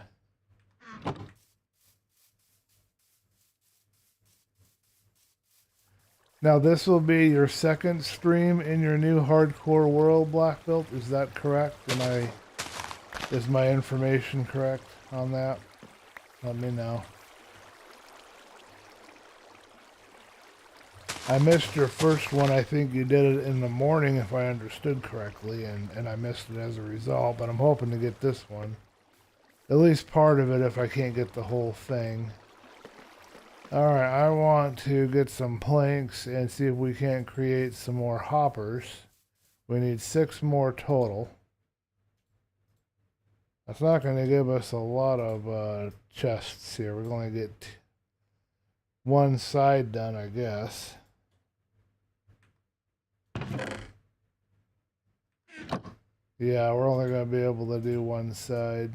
Now this will be your second stream in your new hardcore world, Black Belt. Is that correct? Is my information correct on that? Let me know. I missed your first one. I think you did it in the morning if I understood correctly, and I missed it as a result, but I'm hoping to get this one. At least part of it if I can't get the whole thing. Alright, I want to get some planks and see if we can't create some more hoppers. We need 6 more total. That's not going to give us a lot of chests here. We're going to get one side done, I guess. Yeah, we're only going to be able to do one side.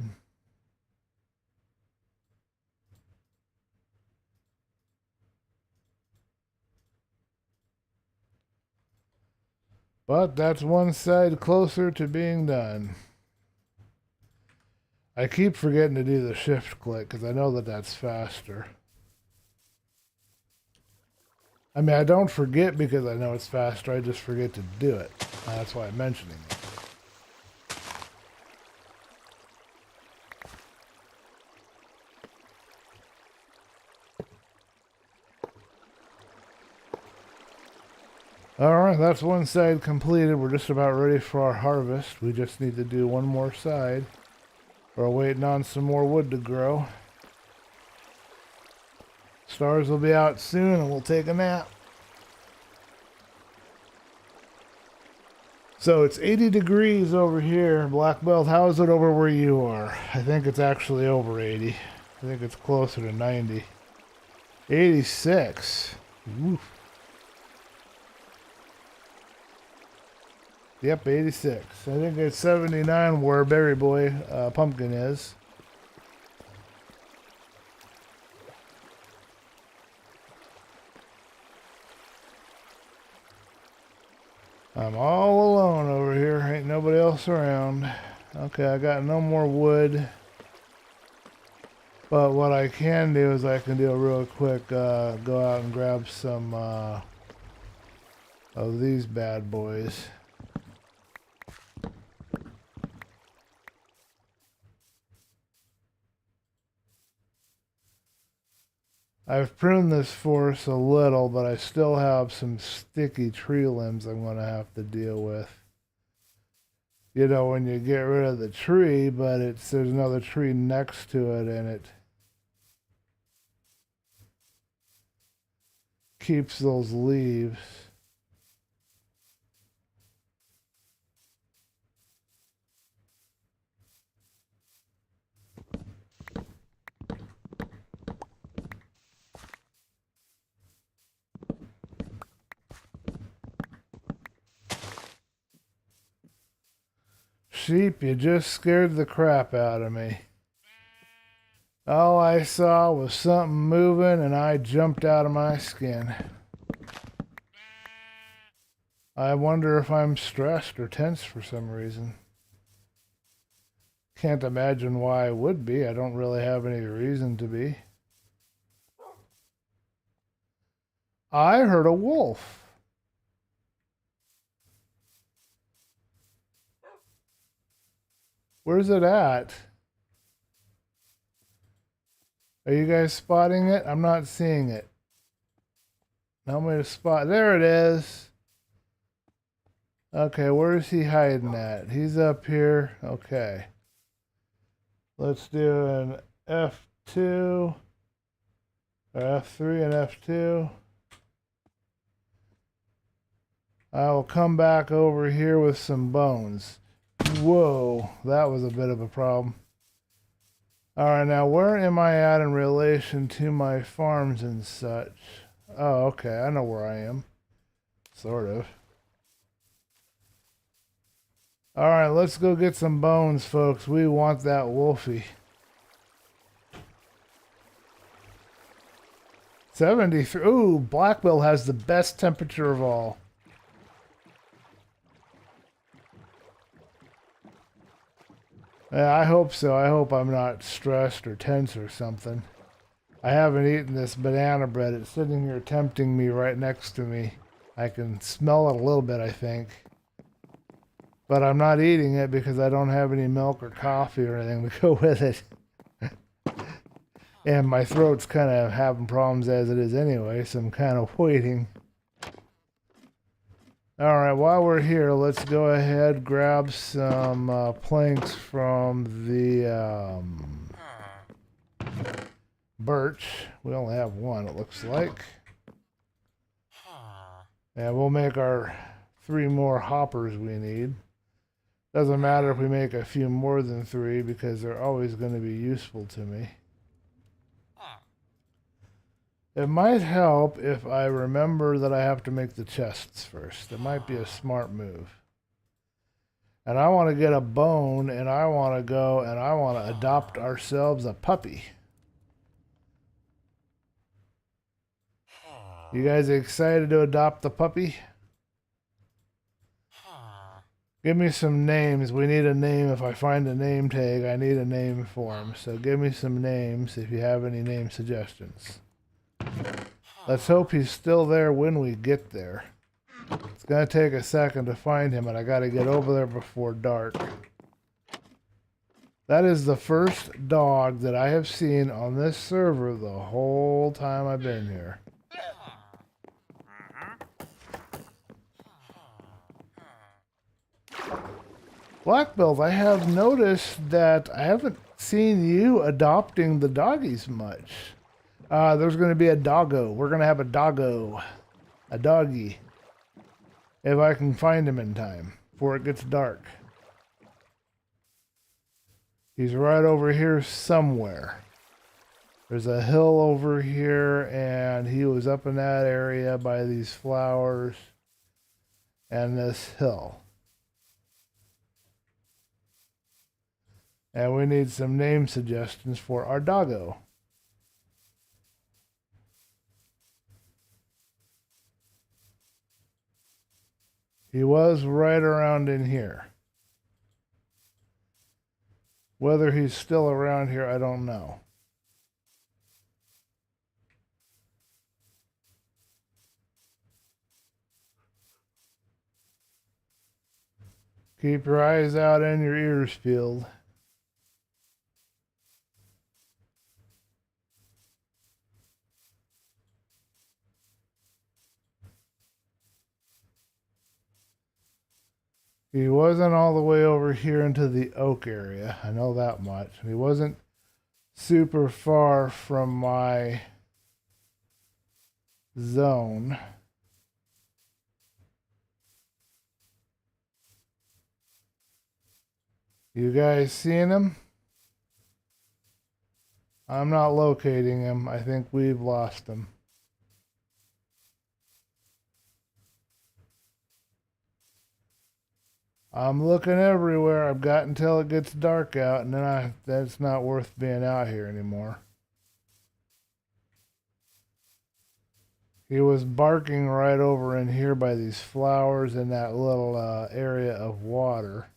But that's one side closer to being done. I keep forgetting to do the shift click because I know that that's faster. I mean, I don't forget because I know it's faster. I just forget to do it. That's why I'm mentioning it. Alright, that's one side completed. We're just about ready for our harvest. We just need to do one more side. We're waiting on some more wood to grow. Stars will be out soon and we'll take a nap. So it's 80 degrees over here, Black Belt. How is it over where you are? I think it's actually over 80. I think it's closer to 90. 86. Oof. Yep, 86. I think it's 79 where Berry Boy Pumpkin is. I'm all alone over here. Ain't nobody else around. Okay, I got no more wood. But what I can do is I can do a real quick go out and grab some of these bad boys. I've pruned this forest a little, but I still have some sticky tree limbs I'm going to have to deal with. You know, when you get rid of the tree, but there's another tree next to it, and it keeps those leaves. sheep, you just scared the crap out of me. All I saw was something moving and I jumped out of my skin. I wonder if I'm stressed or tense for some reason. Can't imagine why I would be. I don't really have any reason to be. I heard a wolf. Where's it at? Are you guys spotting it? I'm not seeing it. Help me to spot. There it is. Okay, where is he hiding at? He's up here. Okay. Let's do an F2. Or F3 and F2. I will come back over here with some bones. Whoa, that was a bit of a problem. Alright, now where am I at in relation to my farms and such? Oh, okay, I know where I am. Sort of. Alright, let's go get some bones, folks. We want that wolfie. 73. Ooh, Blackbill has the best temperature of all. Yeah, I hope so. I hope I'm not stressed or tense or something. I haven't eaten this banana bread. It's sitting here tempting me right next to me. I can smell it a little bit, I think. But I'm not eating it because I don't have any milk or coffee or anything to go with it. And my throat's kind of having problems as it is anyway, so I'm kind of waiting. Alright, while we're here, let's go ahead grab some planks from the birch. We only have one, it looks like. And we'll make our 3 more hoppers we need. Doesn't matter if we make a few more than 3 because they're always going to be useful to me. It might help if I remember that I have to make the chests first. It might be a smart move. And I want to get a bone, and I want to go and I want to adopt ourselves a puppy. You guys excited to adopt the puppy? Give me some names. We need a name. If I find a name tag, I need a name for him. So give me some names if you have any name suggestions. Let's hope he's still there when we get there. It's going to take a second to find him, and I got to get over there before dark. That is the first dog that I have seen on this server the whole time I've been here. Blackbelt, I have noticed that I haven't seen you adopting the doggies much. There's going to be a doggo. We're going to have a doggo. A doggy. If I can find him in time before it gets dark. He's right over here somewhere. There's a hill over here, and he was up in that area by these flowers and this hill. And we need some name suggestions for our doggo. He was right around in here. Whether he's still around here, I don't know. Keep your eyes out and your ears peeled. He wasn't all the way over here into the oak area. I know that much. He wasn't super far from my zone. You guys seeing him? I'm not locating him. I think we've lost him. I'm looking everywhere. I've got until it gets dark out, and then that's not worth being out here anymore. He was barking right over in here by these flowers in that little area of water.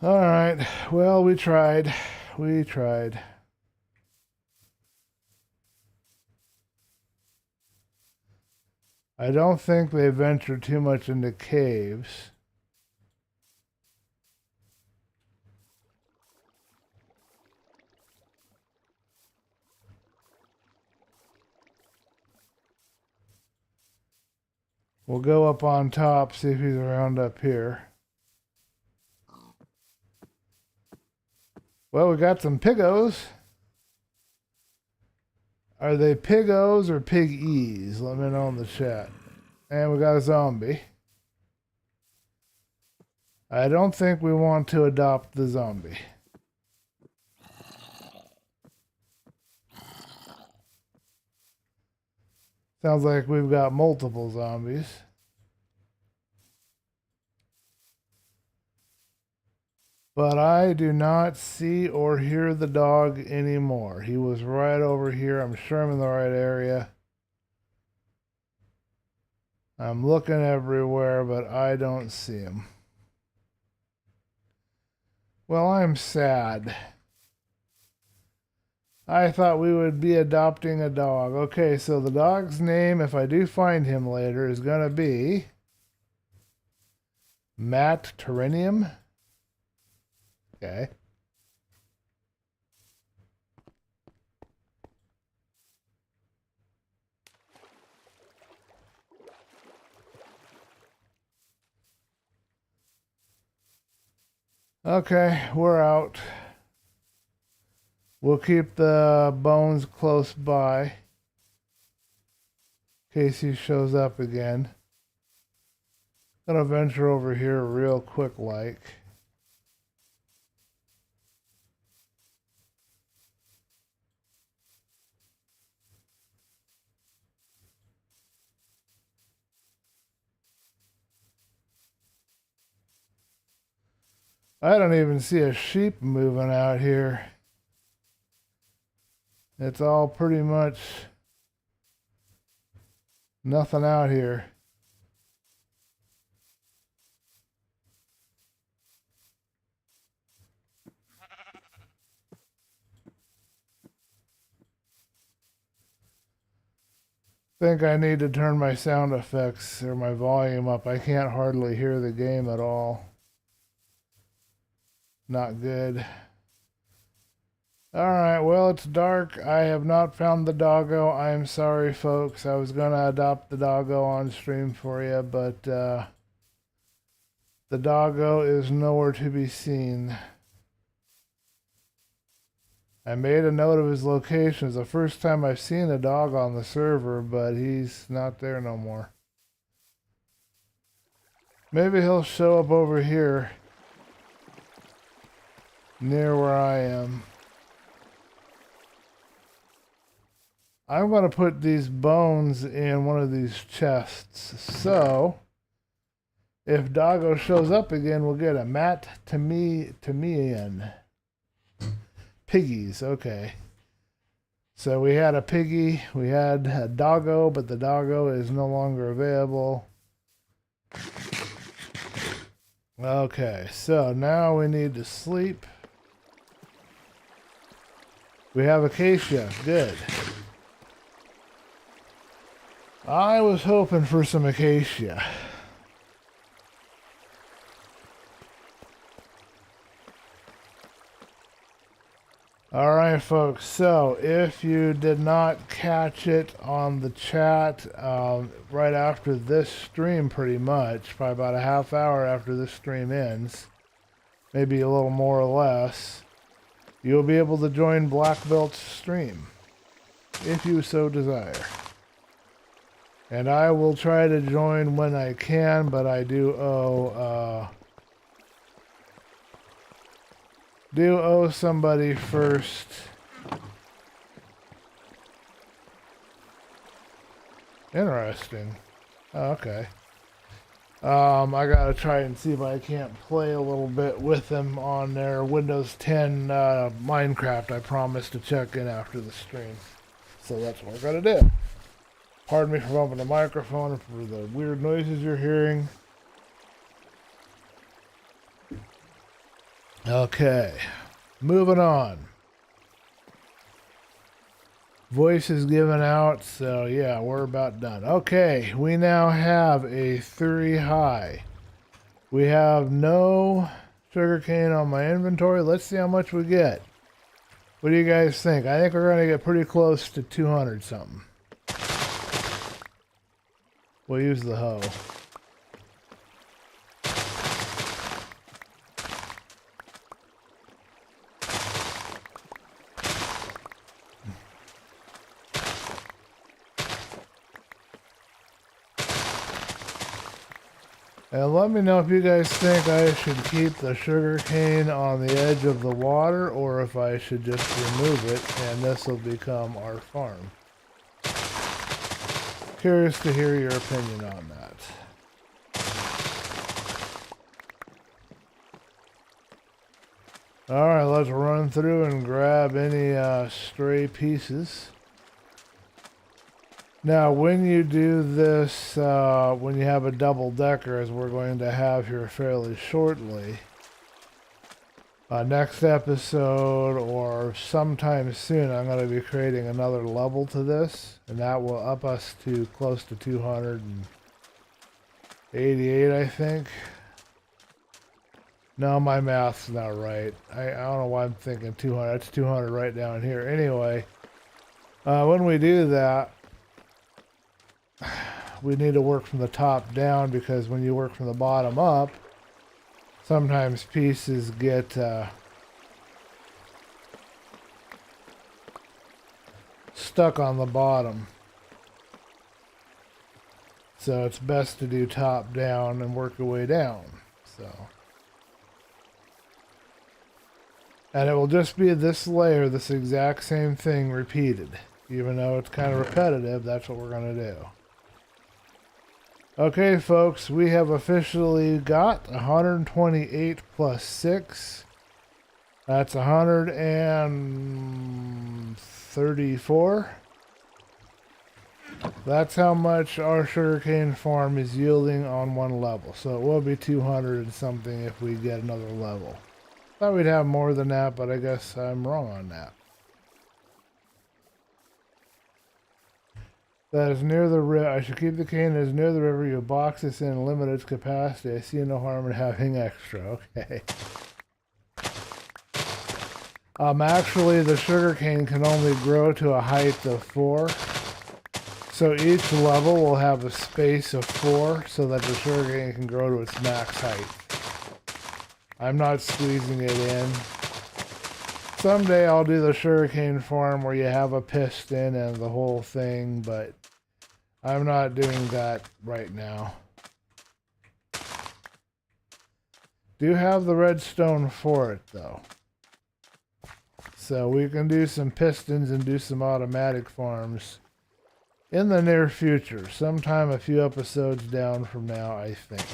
All right. Well, we tried. We tried. I don't think they venture too much into caves. We'll go up on top, see if he's around up here. Well, we got some piggos. Are they piggos or piggies? Let me know in the chat. And we got a zombie. I don't think we want to adopt the zombie. Sounds like we've got multiple zombies. But I do not see or hear the dog anymore. He was right over here. I'm sure I'm in the right area. I'm looking everywhere, but I don't see him. Well, I'm sad. I thought we would be adopting a dog. Okay, so the dog's name, if I do find him later, is going to be Matt Terrenium. Okay. Okay, we're out. We'll keep the bones close by in case he shows up again. Gonna venture over here real quick like. I don't even see a sheep moving out here. It's all pretty much nothing out here. I think I need to turn my sound effects or my volume up. I can't hardly hear the game at all. Not good. Alright, well, it's dark. I have not found the doggo. I'm sorry, folks. I was going to adopt the doggo on stream for you, but the doggo is nowhere to be seen. I made a note of his location. It's the first time I've seen a dog on the server, but he's not there no more. Maybe he'll show up over here near where I am. I'm going to put these bones in one of these chests. So, if Doggo shows up again, we'll get a Matt Tamian. Piggies, okay. So we had a piggy, we had a doggo, but the doggo is no longer available. Okay, so now we need to sleep. We have acacia, good. I was hoping for some acacia. Alright folks, so if you did not catch it on the chat right after this stream pretty much, probably about a half hour after this stream ends, maybe a little more or less, you'll be able to join Black Belt's stream, if you so desire. And I will try to join when I can, but I do owe somebody first Interesting. Oh, okay. I gotta try and see if I can't play a little bit with them on their Windows 10 Minecraft. I promised to check in after the stream. So that's what we're gonna do. Pardon me for bumping the microphone and for the weird noises you're hearing. Okay, moving on. Voice is given out, so yeah, we're about done. Okay, we now have a 3 high. We have no sugarcane on my inventory. Let's see how much we get. What do you guys think? I think we're going to get pretty close to 200 something. We'll use the hoe. And let me know if you guys think I should keep the sugarcane on the edge of the water or if I should just remove it and this will become our farm. Curious to hear your opinion on that. Alright, let's run through and grab any stray pieces. Now, when you do this, when you have a double-decker, as we're going to have here fairly shortly, next episode or sometime soon, I'm going to be creating another level to this, and that will up us to close to 288, I think. No, my math's not right. I don't know why I'm thinking 200. It's 200 right down here. Anyway, when we do that, we need to work from the top down because when you work from the bottom up, sometimes pieces get stuck on the bottom. So it's best to do top down and work your way down. And it will just be this layer, this exact same thing repeated. Even though it's kind of repetitive, that's what we're going to do. Okay, folks, we have officially got 128 plus 6. That's 134. That's how much our sugarcane farm is yielding on one level. So it will be 200 and something if we get another level. Thought we'd have more than that, but I guess I'm wrong on that. That is near the river. I should keep the cane as near the river. You box this in and limit its capacity. I see no harm in having extra. Okay. Actually, the sugarcane can only grow to a height of 4. So each level will have a space of 4 so that the sugarcane can grow to its max height. I'm not squeezing it in. Someday I'll do the sugarcane farm where you have a piston and the whole thing, but I'm not doing that right now. Do have the redstone for it though. So we can do some pistons and do some automatic farms in the near future. Sometime a few episodes down from now, I think.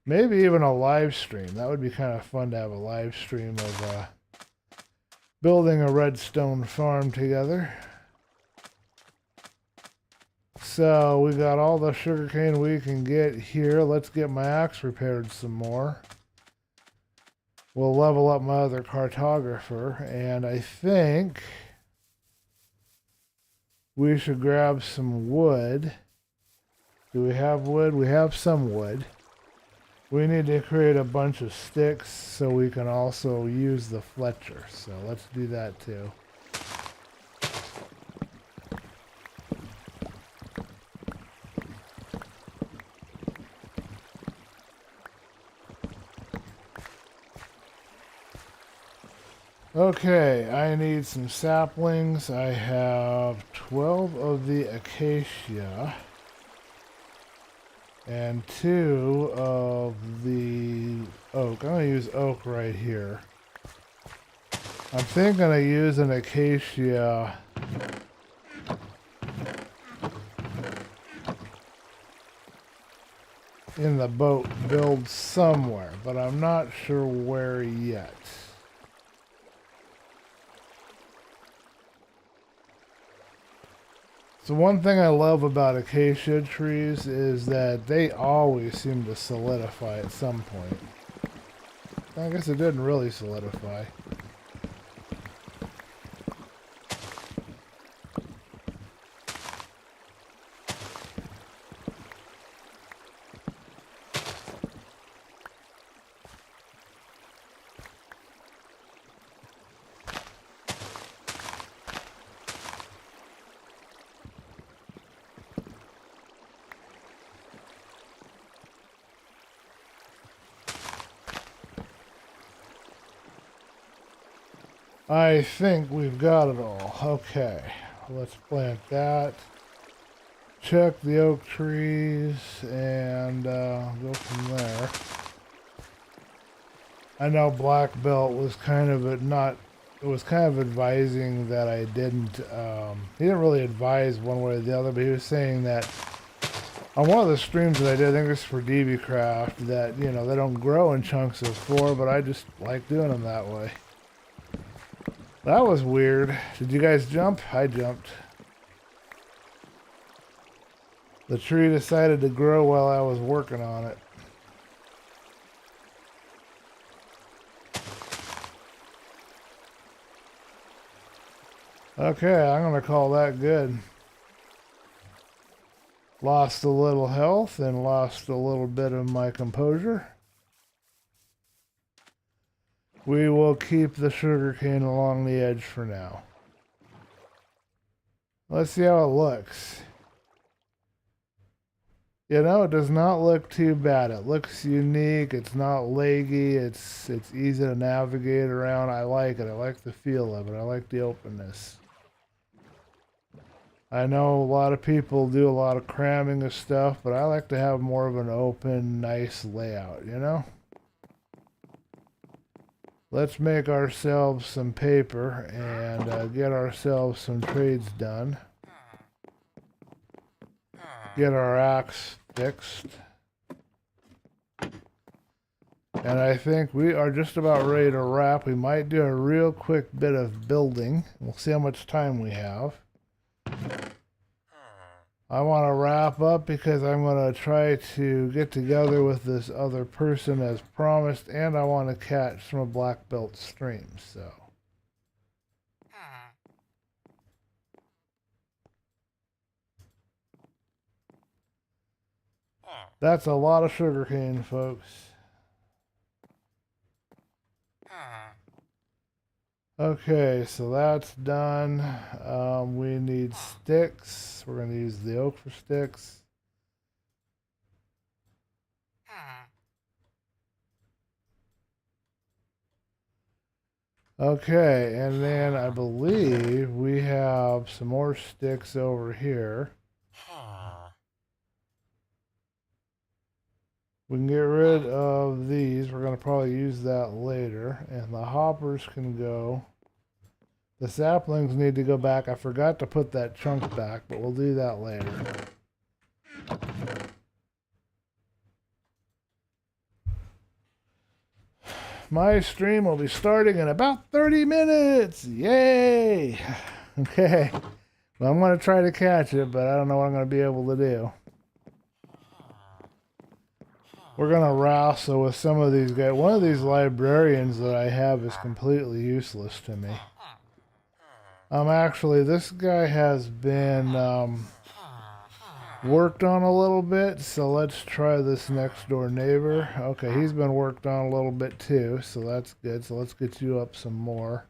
Maybe even a live stream. That would be kind of fun to have a live stream of building a redstone farm together. So we got all the sugarcane we can get here. Let's get my axe repaired some more. We'll level up my other cartographer, and I think we should grab some wood. Do we have wood? We have some wood. We need to create a bunch of sticks so we can also use the Fletcher. So let's do that too. Okay, I need some saplings. I have 12 of the acacia and 2 of the oak. I'm going to use oak right here. I'm thinking I use an acacia in the boat build somewhere, but I'm not sure where yet. So one thing I love about acacia trees is that they always seem to solidify at some point. I guess it didn't really solidify. I think we've got it all. Okay, let's plant that. Check the oak trees and go from there. I know Black Belt was kind of advising that I didn't, he didn't really advise one way or the other, but he was saying that on one of the streams that I did, I think it's for DBcraft, that, you know, they don't grow in chunks of 4, but I just like doing them that way. That was weird. Did you guys jump? I jumped. The tree decided to grow while I was working on it. Okay, I'm going to call that good. Lost a little health and lost a little bit of my composure. We will keep the sugarcane along the edge for now. Let's see how it looks. You know, it does not look too bad. It looks unique. It's not leggy. It's easy to navigate around. I like it. I like the feel of it. I like the openness. I know a lot of people do a lot of cramming of stuff, but I like to have more of an open, nice layout, you know? Let's make ourselves some paper and get ourselves some trades done. Get our axe fixed. And I think we are just about ready to wrap. We might do a real quick bit of building. We'll see how much time we have. I want to wrap up because I'm going to try to get together with this other person as promised, and I want to catch some of Black Belt streams, so. That's a lot of sugarcane, folks. Okay, so that's done. We need sticks. We're going to use the oak for sticks. Okay, and then I believe we have some more sticks over here. We can get rid of these. We're going to probably use that later. And the hoppers can go. The saplings need to go back. I forgot to put that chunk back, but we'll do that later. My stream will be starting in about 30 minutes. Yay! Okay. Well, I'm going to try to catch it, but I don't know what I'm going to be able to do. We're going to wrestle with some of these guys. One of these librarians that I have is completely useless to me. Actually, this guy has been worked on a little bit, so let's try this next door neighbor. Okay, he's been worked on a little bit too, so that's good. So let's get you up some more.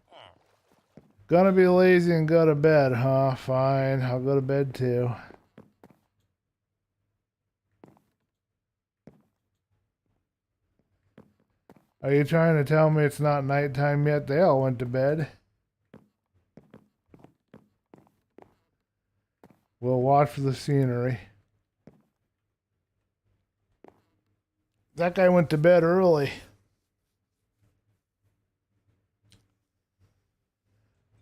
Gonna be lazy and go to bed, huh? Fine, I'll go to bed too. Are you trying to tell me it's not nighttime yet? They all went to bed. We'll watch the scenery. That guy went to bed early.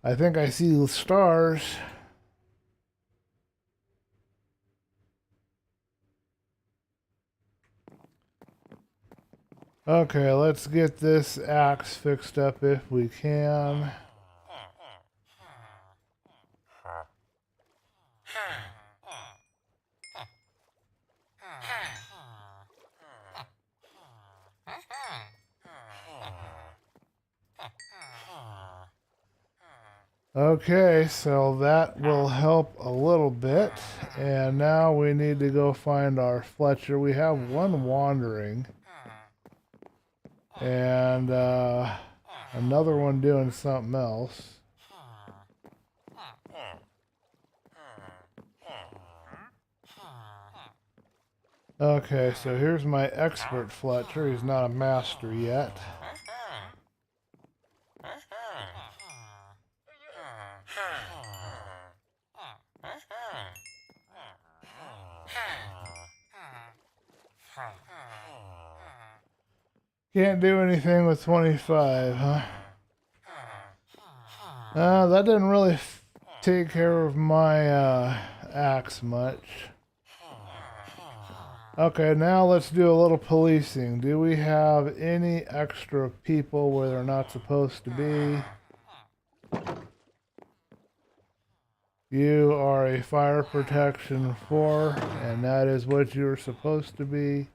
I think I see the stars. Okay, let's get this axe fixed up if we can. Okay, so that will help a little bit. And now we need to go find our Fletcher. We have one wandering. And another one doing something else. Okay, so here's my expert Fletcher. He's not a master yet. Can't do anything with 25, huh? That didn't really take care of my axe much. Okay, now let's do a little policing. Do we have any extra people where they're not supposed to be? You are a fire protection 4, and that is what you're supposed to be.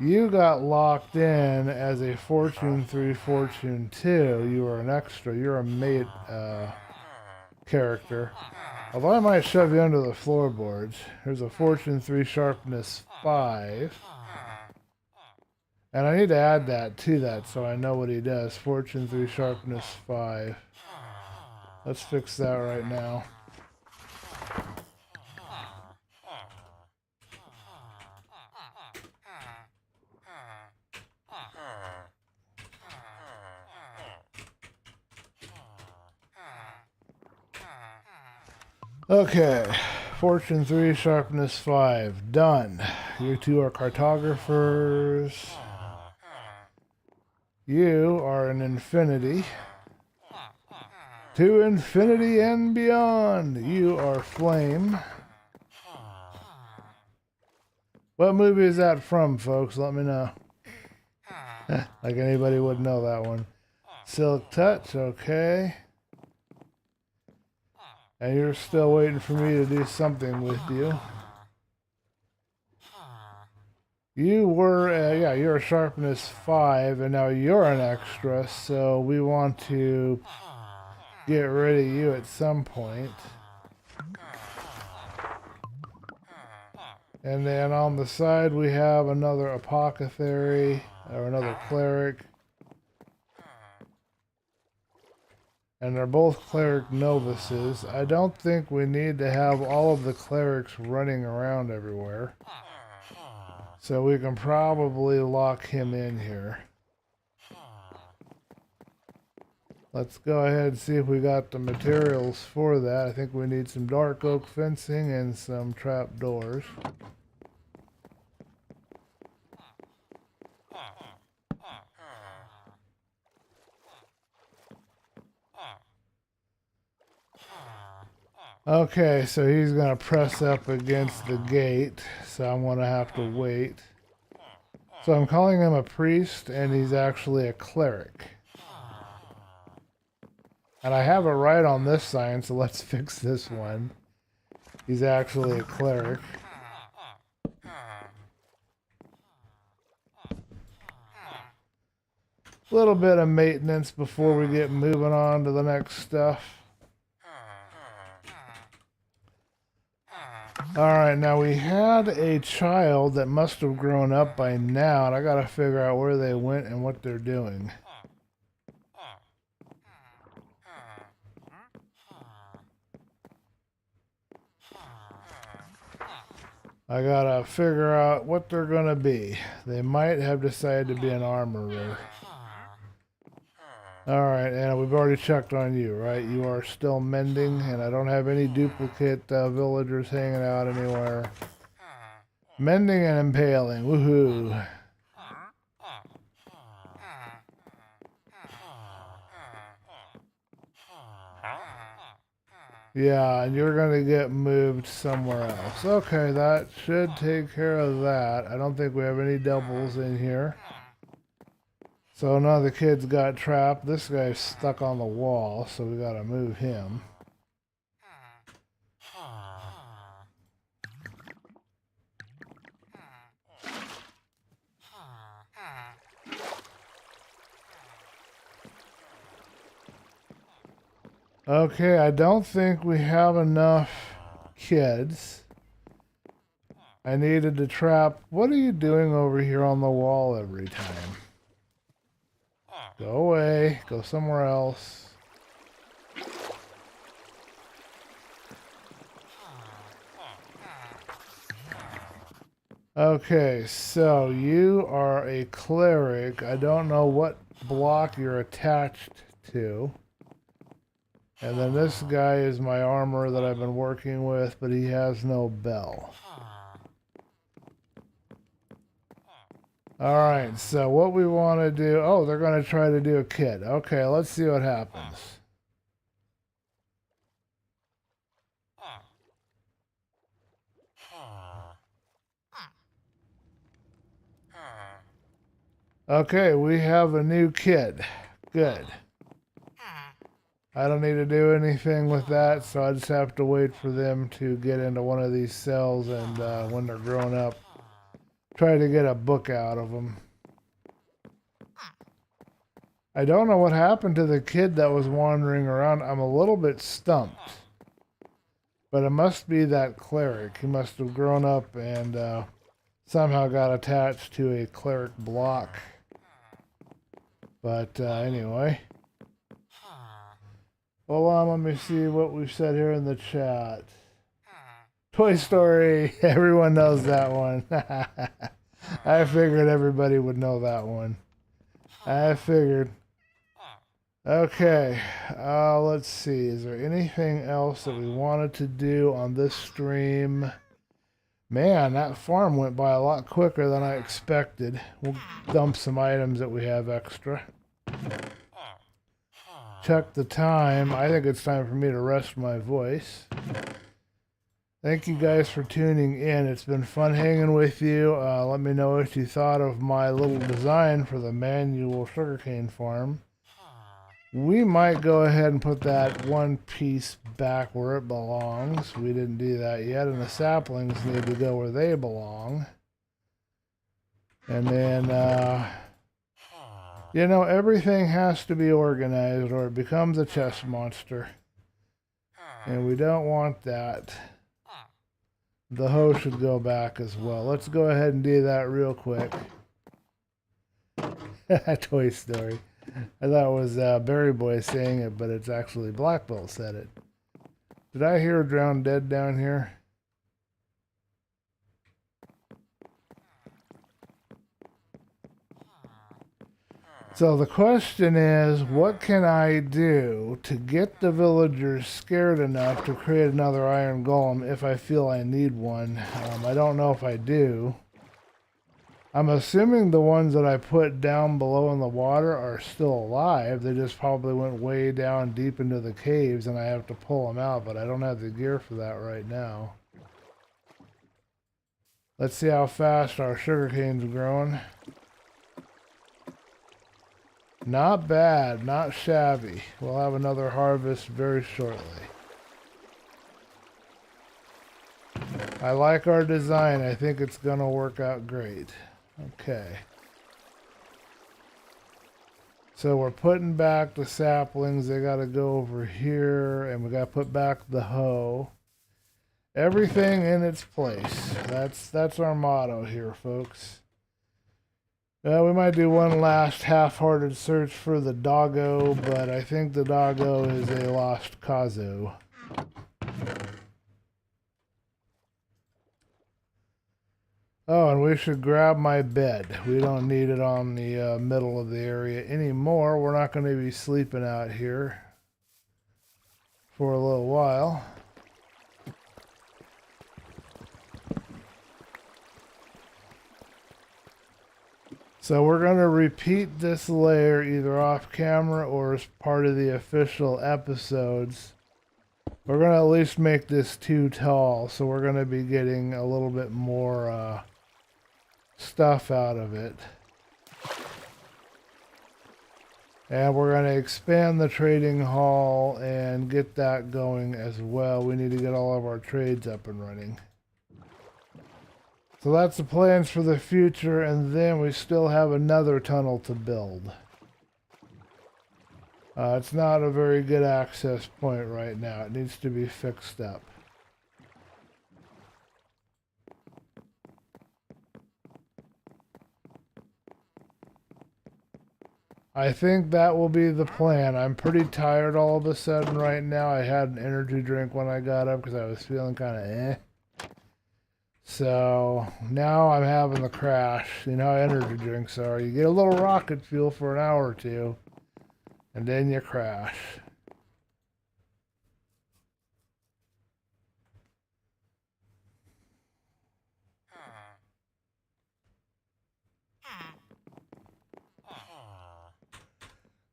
You got locked in as a Fortune 3, Fortune 2. You are an extra. You're a mate character. Although I might shove you under the floorboards. Here's a Fortune 3 Sharpness 5. And I need to add that to that so I know what he does. Fortune 3 Sharpness 5. Let's fix that right now. Okay, Fortune 3, Sharpness 5, done. You two are cartographers. You are an infinity. To infinity and beyond. You are flame. What movie is that from, folks? Let me know. Like anybody would know that one. Silk Touch, okay. And you're still waiting for me to do something with you. You were, yeah, you're a Sharpness 5, and now you're an extra, so we want to get rid of you at some point. And then on the side we have another apothecary, or another cleric. And they're both cleric novices. I don't think we need to have all of the clerics running around everywhere. So we can probably lock him in here. Let's go ahead and see if we got the materials for that. I think we need some dark oak fencing and some trap doors. Okay, so he's going to press up against the gate, so I'm going to have to wait. So I'm calling him a priest, and he's actually a cleric. And I have it right on this sign, so let's fix this one. He's actually a cleric. A little bit of maintenance before we get moving on to the next stuff. Alright, now we had a child that must have grown up by now, and I gotta figure out where they went and what they're doing. I gotta figure out what they're gonna be. They might have decided to be an armorer. Alright, and we've already checked on you, right? You are still mending, and I don't have any duplicate villagers hanging out anywhere. Mending and impaling, woohoo! Yeah, and you're gonna get moved somewhere else. Okay, that should take care of that. I don't think we have any doubles in here. So none of the kids got trapped. This guy's stuck on the wall, so we gotta move him. Okay, I don't think we have enough kids. I needed to trap. What are you doing over here on the wall every time? Go away. Go somewhere else. Okay, so you are a cleric. I don't know what block you're attached to. And then this guy is my armorer that I've been working with, but he has no bell. Alright, so what we want to do... Oh, they're going to try to do a kid. Okay, let's see what happens. Okay, we have a new kid. Good. I don't need to do anything with that, so I just have to wait for them to get into one of these cells and when they're grown up, try to get a book out of them. I don't know what happened to the kid that was wandering around. I'm a little bit stumped. But it must be that cleric. He must have grown up and somehow got attached to a cleric block. But anyway. Hold on, let me see what we've said here in the chat. Toy Story. Everyone knows that one. I figured everybody would know that one. I figured. Okay, let's see. Is there anything else that we wanted to do on this stream? Man, that farm went by a lot quicker than I expected. We'll dump some items that we have extra. Check the time. I think it's time for me to rest my voice. Thank you guys for tuning in. It's been fun hanging with you. Let me know what you thought of my little design for the manual sugarcane farm. We might go ahead and put that one piece back where it belongs. We didn't do that yet, and the saplings need to go where they belong. And then, you know, everything has to be organized or it becomes a chess monster. And we don't want that. The hoe should go back as well. Let's go ahead and do that real quick. Toy Story. I thought it was Berry Boy saying it, but it's actually Black Belt said it. Did I hear a drowned dead down here? So the question is, what can I do to get the villagers scared enough to create another iron golem if I feel I need one? I don't know if I do. I'm assuming the ones that I put down below in the water are still alive. They just probably went way down deep into the caves and I have to pull them out, but I don't have the gear for that right now. Let's see how fast our sugarcane's growing. Not bad, not shabby. We'll have another harvest very shortly. I like our design. I think it's gonna work out great. Okay. So we're putting back the saplings. They gotta go over here, and we gotta put back the hoe. Everything in its place. That's our motto here, folks. We might do one last half-hearted search for the doggo, but I think the doggo is a lost causo. Oh, and we should grab my bed. We don't need it on the middle of the area anymore. We're not going to be sleeping out here for a little while. So we're going to repeat this layer either off camera or as part of the official episodes. We're going to at least make this too tall, so we're going to be getting a little bit more stuff out of it. And we're going to expand the trading hall and get that going as well. We need to get all of our trades up and running. So that's the plans for the future, and then we still have another tunnel to build. It's not a very good access point right now. It needs to be fixed up. I think that will be the plan. I'm pretty tired all of a sudden right now. I had an energy drink when I got up because I was feeling kind of eh. So now I'm having the crash. You know how energy drinks are. You get a little rocket fuel for an hour or two, and then you crash.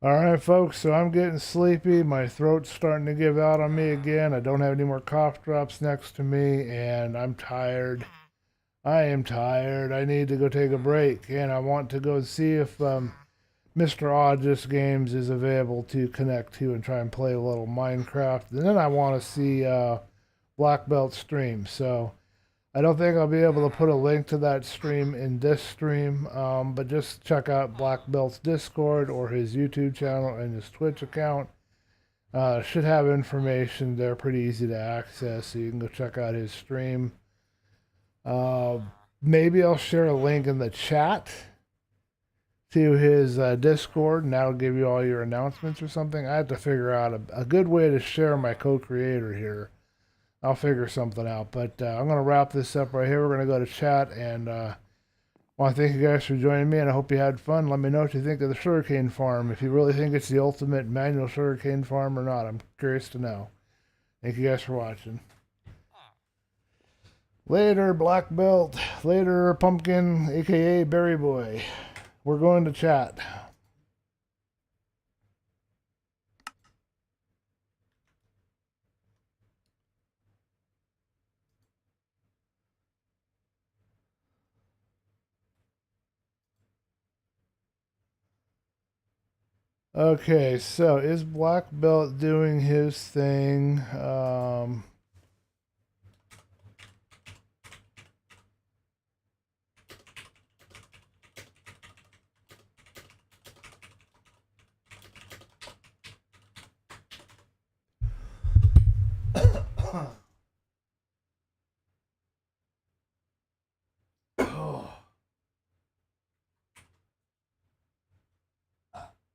Alright folks, so I'm getting sleepy. My throat's starting to give out on me again. I don't have any more cough drops next to me, and I'm tired. I am tired. I need to go take a break, and I want to go see if Mr. August Games is available to connect to and try and play a little Minecraft. And then I want to see Black Belt stream. So I don't think I'll be able to put a link to that stream in this stream, but just check out Black Belt's Discord or his YouTube channel and his Twitch account. Should have information there, pretty easy to access, so you can go check out his stream. Maybe I'll share a link in the chat to his Discord, and that'll give you all your announcements or something. I have to figure out a good way to share my co-creator here. I'll figure something out, but I'm going to wrap this up right here. We're going to go to chat, and I want to thank you guys for joining me, and I hope you had fun. Let me know what you think of the Sugarcane Farm, if you really think it's the ultimate manual Sugarcane Farm or not. I'm curious to know. Thank you guys for watching. Later, Black Belt. Later, Pumpkin, a.k.a. Berry Boy. We're going to chat. Okay, so is Black Belt doing his thing?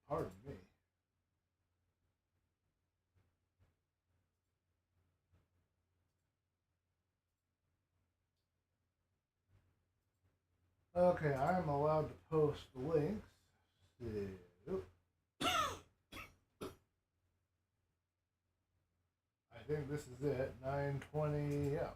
Pardon me. Okay, I am allowed to post the links. So, I think this is it. 9:20. Yeah.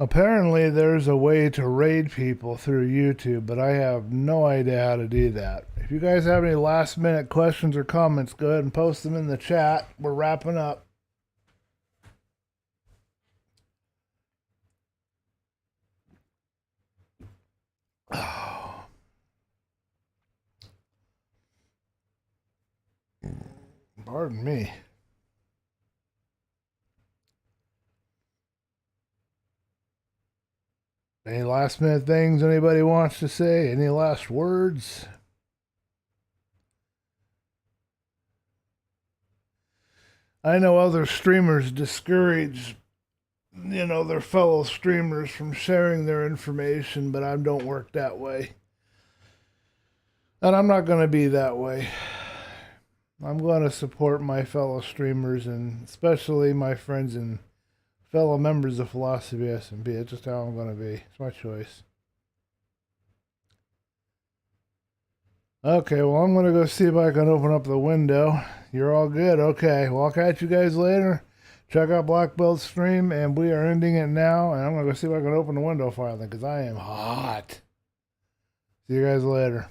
Apparently, there's a way to raid people through YouTube, but I have no idea how to do that. If you guys have any last minute questions or comments, go ahead and post them in the chat. We're wrapping up. Pardon me. Any last minute things anybody wants to say? Any last words? I know other streamers discourage, their fellow streamers from sharing their information, but I don't work that way. And I'm not going to be that way. I'm going to support my fellow streamers, and especially my friends and fellow members of Philosophy SMP. It's just how I'm going to be. It's my choice. Okay, well, I'm gonna go see if I can open up the window. You're all good. Okay, well, I'll catch you guys later. Check out Black Belt's stream, and we are ending it now. And I'm gonna go see if I can open the window finally, because I am hot. See you guys later.